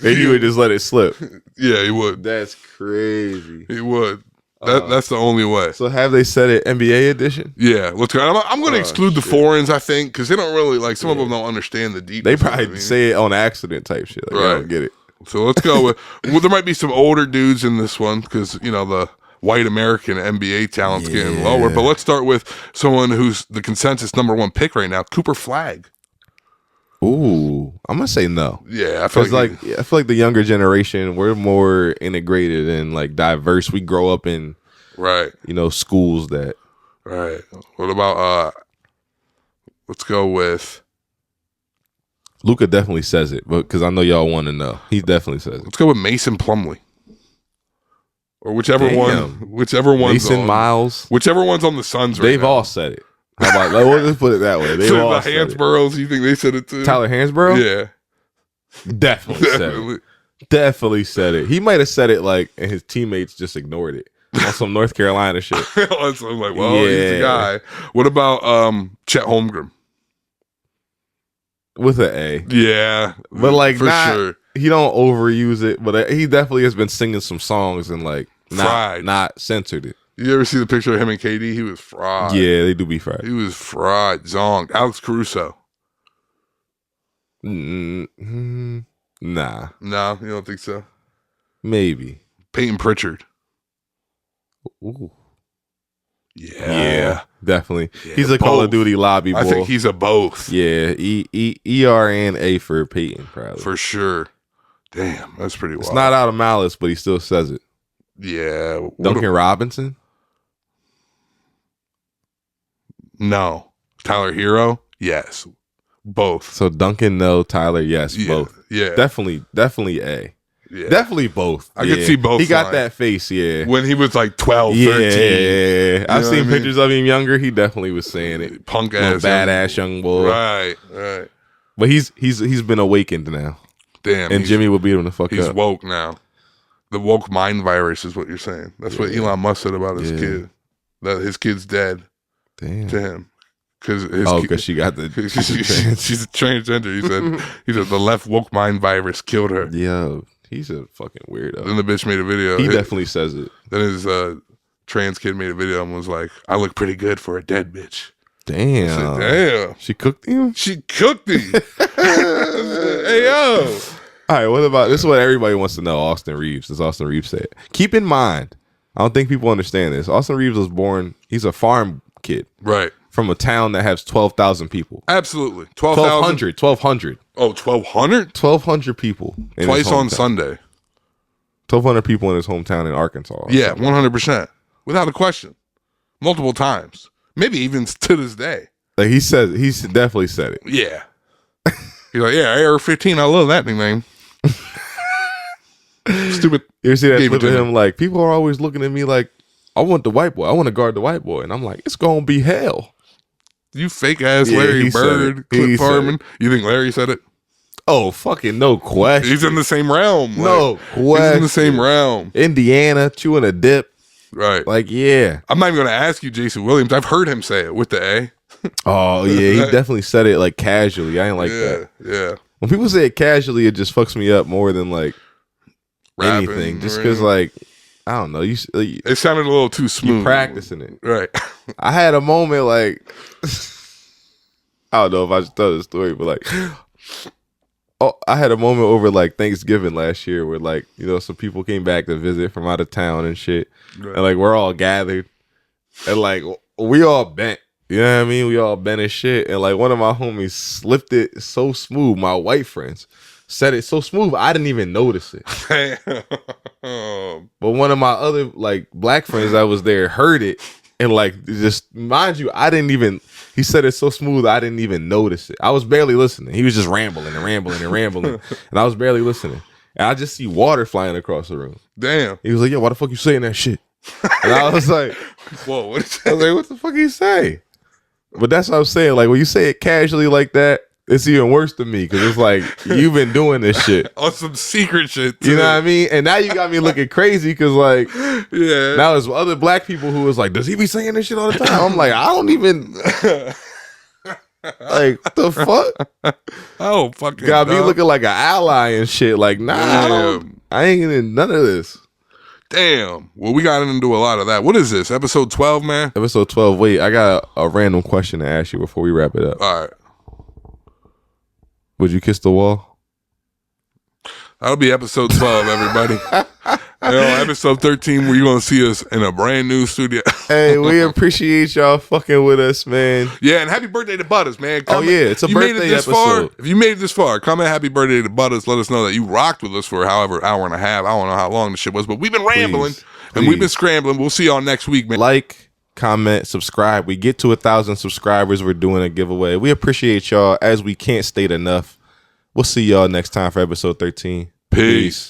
and he would just let it slip. Yeah, he would. That's crazy. He would. That's the only way. So have they said it NBA edition? Yeah, let's go. I'm going to exclude the foreigns, I think, because they don't really like. Some of them don't understand the details. They probably say it on accident type shit. Like, I don't get it. So let's go with. Well, there might be some older dudes in this one because you know the white American NBA talent's getting lower. But let's start with someone who's the consensus number one pick right now, Cooper Flagg. Ooh, I'm gonna say no. Yeah, I feel I feel like the younger generation, we're more integrated and like diverse. We grow up in schools that. Right. What about let's go with Luka definitely says it, but because I know y'all want to know. He definitely says it. Let's go with Mason Plumlee. Or whichever one's Mason Miles. Whichever one's on the Suns right now. They've all said it. How about let's just put it that way. They've all said it. Hansboroughs, you think they said it too? Tyler Hansborough? Yeah. Definitely said it. Definitely said it. He might have said it like and his teammates just ignored it. On some North Carolina shit. So I'm like, well, he's the guy. What about Chet Holmgren? With an A. Yeah. But like for sure. He don't overuse it, but he definitely has been singing some songs and like not censored it. You ever see the picture of him and KD? He was fried. Yeah, they do be fried. He was fried. Zonked. Alex Caruso. Nah. No, you don't think so? Maybe. Peyton Pritchard. Ooh. Yeah. Definitely. Yeah, he's a both. Call of Duty lobby boy. I think he's a both. Yeah. ERA for Peyton, probably. For sure. Damn, that's pretty wild. It's not out of malice, but he still says it. Yeah. Duncan Robinson? No. Tyler Hero? Yes. Both. So Duncan, no. Tyler, yes. Both. Yeah. Definitely A. Yeah. Definitely both. I could see both. He got that face, yeah. When he was like 12, 13. Yeah. I've seen pictures of him younger. He definitely was saying it. Punk ass. Badass young boy. Right. But he's been awakened now. Damn. And Jimmy will beat him the fuck up. He's woke now. The woke mind virus is what you're saying. That's what Elon Musk said about his kid. That his kid's dead. Damn. To him. Because she got she's a transgender. He said the left woke mind virus killed her. Yo, he's a fucking weirdo. Then the bitch made a video. He definitely says it. Then his trans kid made a video and was like, "I look pretty good for a dead bitch." Damn. Said, damn. She cooked him? She cooked him. Hey yo. All right, what about this is what everybody wants to know, Austin Reeves, as Austin Reeves said. Keep in mind, I don't think people understand this. Austin Reeves was born, he's a farm kid. Right. From a town that has 12,000 people. Absolutely. 12,000? 1,200. Oh, 1,200? 1,200 people. Twice on Sunday. 1,200 people in his hometown in Arkansas. Yeah, 100%. Without a question. Multiple times. Maybe even to this day. Like he's definitely said it. Yeah. He's like, yeah, AR-15, I love that nickname. Stupid. You ever see that clip of him? Like, people are always looking at me like, I want the white boy. I want to guard the white boy. And I'm like, it's going to be hell. You fake ass Larry Bird, clip farming. You think Larry said it? Oh, fucking no question. He's in the same realm. No question. He's in the same realm. Indiana, chewing a dip. Right. Like, yeah. I'm not even going to ask you Jason Williams. I've heard him say it with the A. Oh, yeah. He definitely said it like casually. I ain't like that. Yeah. When people say it casually, it just fucks me up more than like rapping, anything. Just because, like, I don't know. It sounded a little too smooth. You practicing it. Right. I had a moment like, I don't know if I should tell this story, but like, I had a moment over like Thanksgiving last year where like, you know, some people came back to visit from out of town and shit. Right. And like, we're all gathered and like, we all bent. You know what I mean? We all bent as shit. And like, one of my homies slipped it so smooth. My white friends said it so smooth, I didn't even notice it. But one of my other like black friends that was there heard it. And like, just mind you, he said it so smooth, I didn't even notice it. I was barely listening. He was just rambling and rambling and rambling. And I was barely listening. And I just see water flying across the room. Damn. He was like, yo, why the fuck you saying that shit? And I was like, whoa, what is I was like, what the fuck you say? But that's what I'm saying. Like, when you say it casually like that, it's even worse to me because it's like, you've been doing this shit. On some secret shit, too. You know what I mean? And now you got me looking crazy because, like, yeah. now there's other black people who was like, does he be saying this shit all the time? I'm like, I don't even... Like, the fuck? Oh, fucking got me looking like an ally and shit. Like, nah, I ain't in none of this. Damn. Well, we got into a lot of that. What is this? Episode 12, man? Episode 12. Wait, I got a random question to ask you before we wrap it up. All right. Would you kiss the wall? That'll be episode 12, everybody. Episode 13, where you're going to see us in a brand new studio. Hey, we appreciate y'all fucking with us, man. Yeah, and happy birthday to Butters, man. It's a birthday episode. If you made it this far, comment happy birthday to Butters. Let us know that you rocked with us for however hour and a half. I don't know how long the shit was, but we've been rambling and we've been scrambling. We'll see y'all next week, man. Like, comment, subscribe. We get to 1,000 subscribers. We're doing a giveaway. We appreciate y'all as we can't state enough. We'll see y'all next time for episode 13. Peace.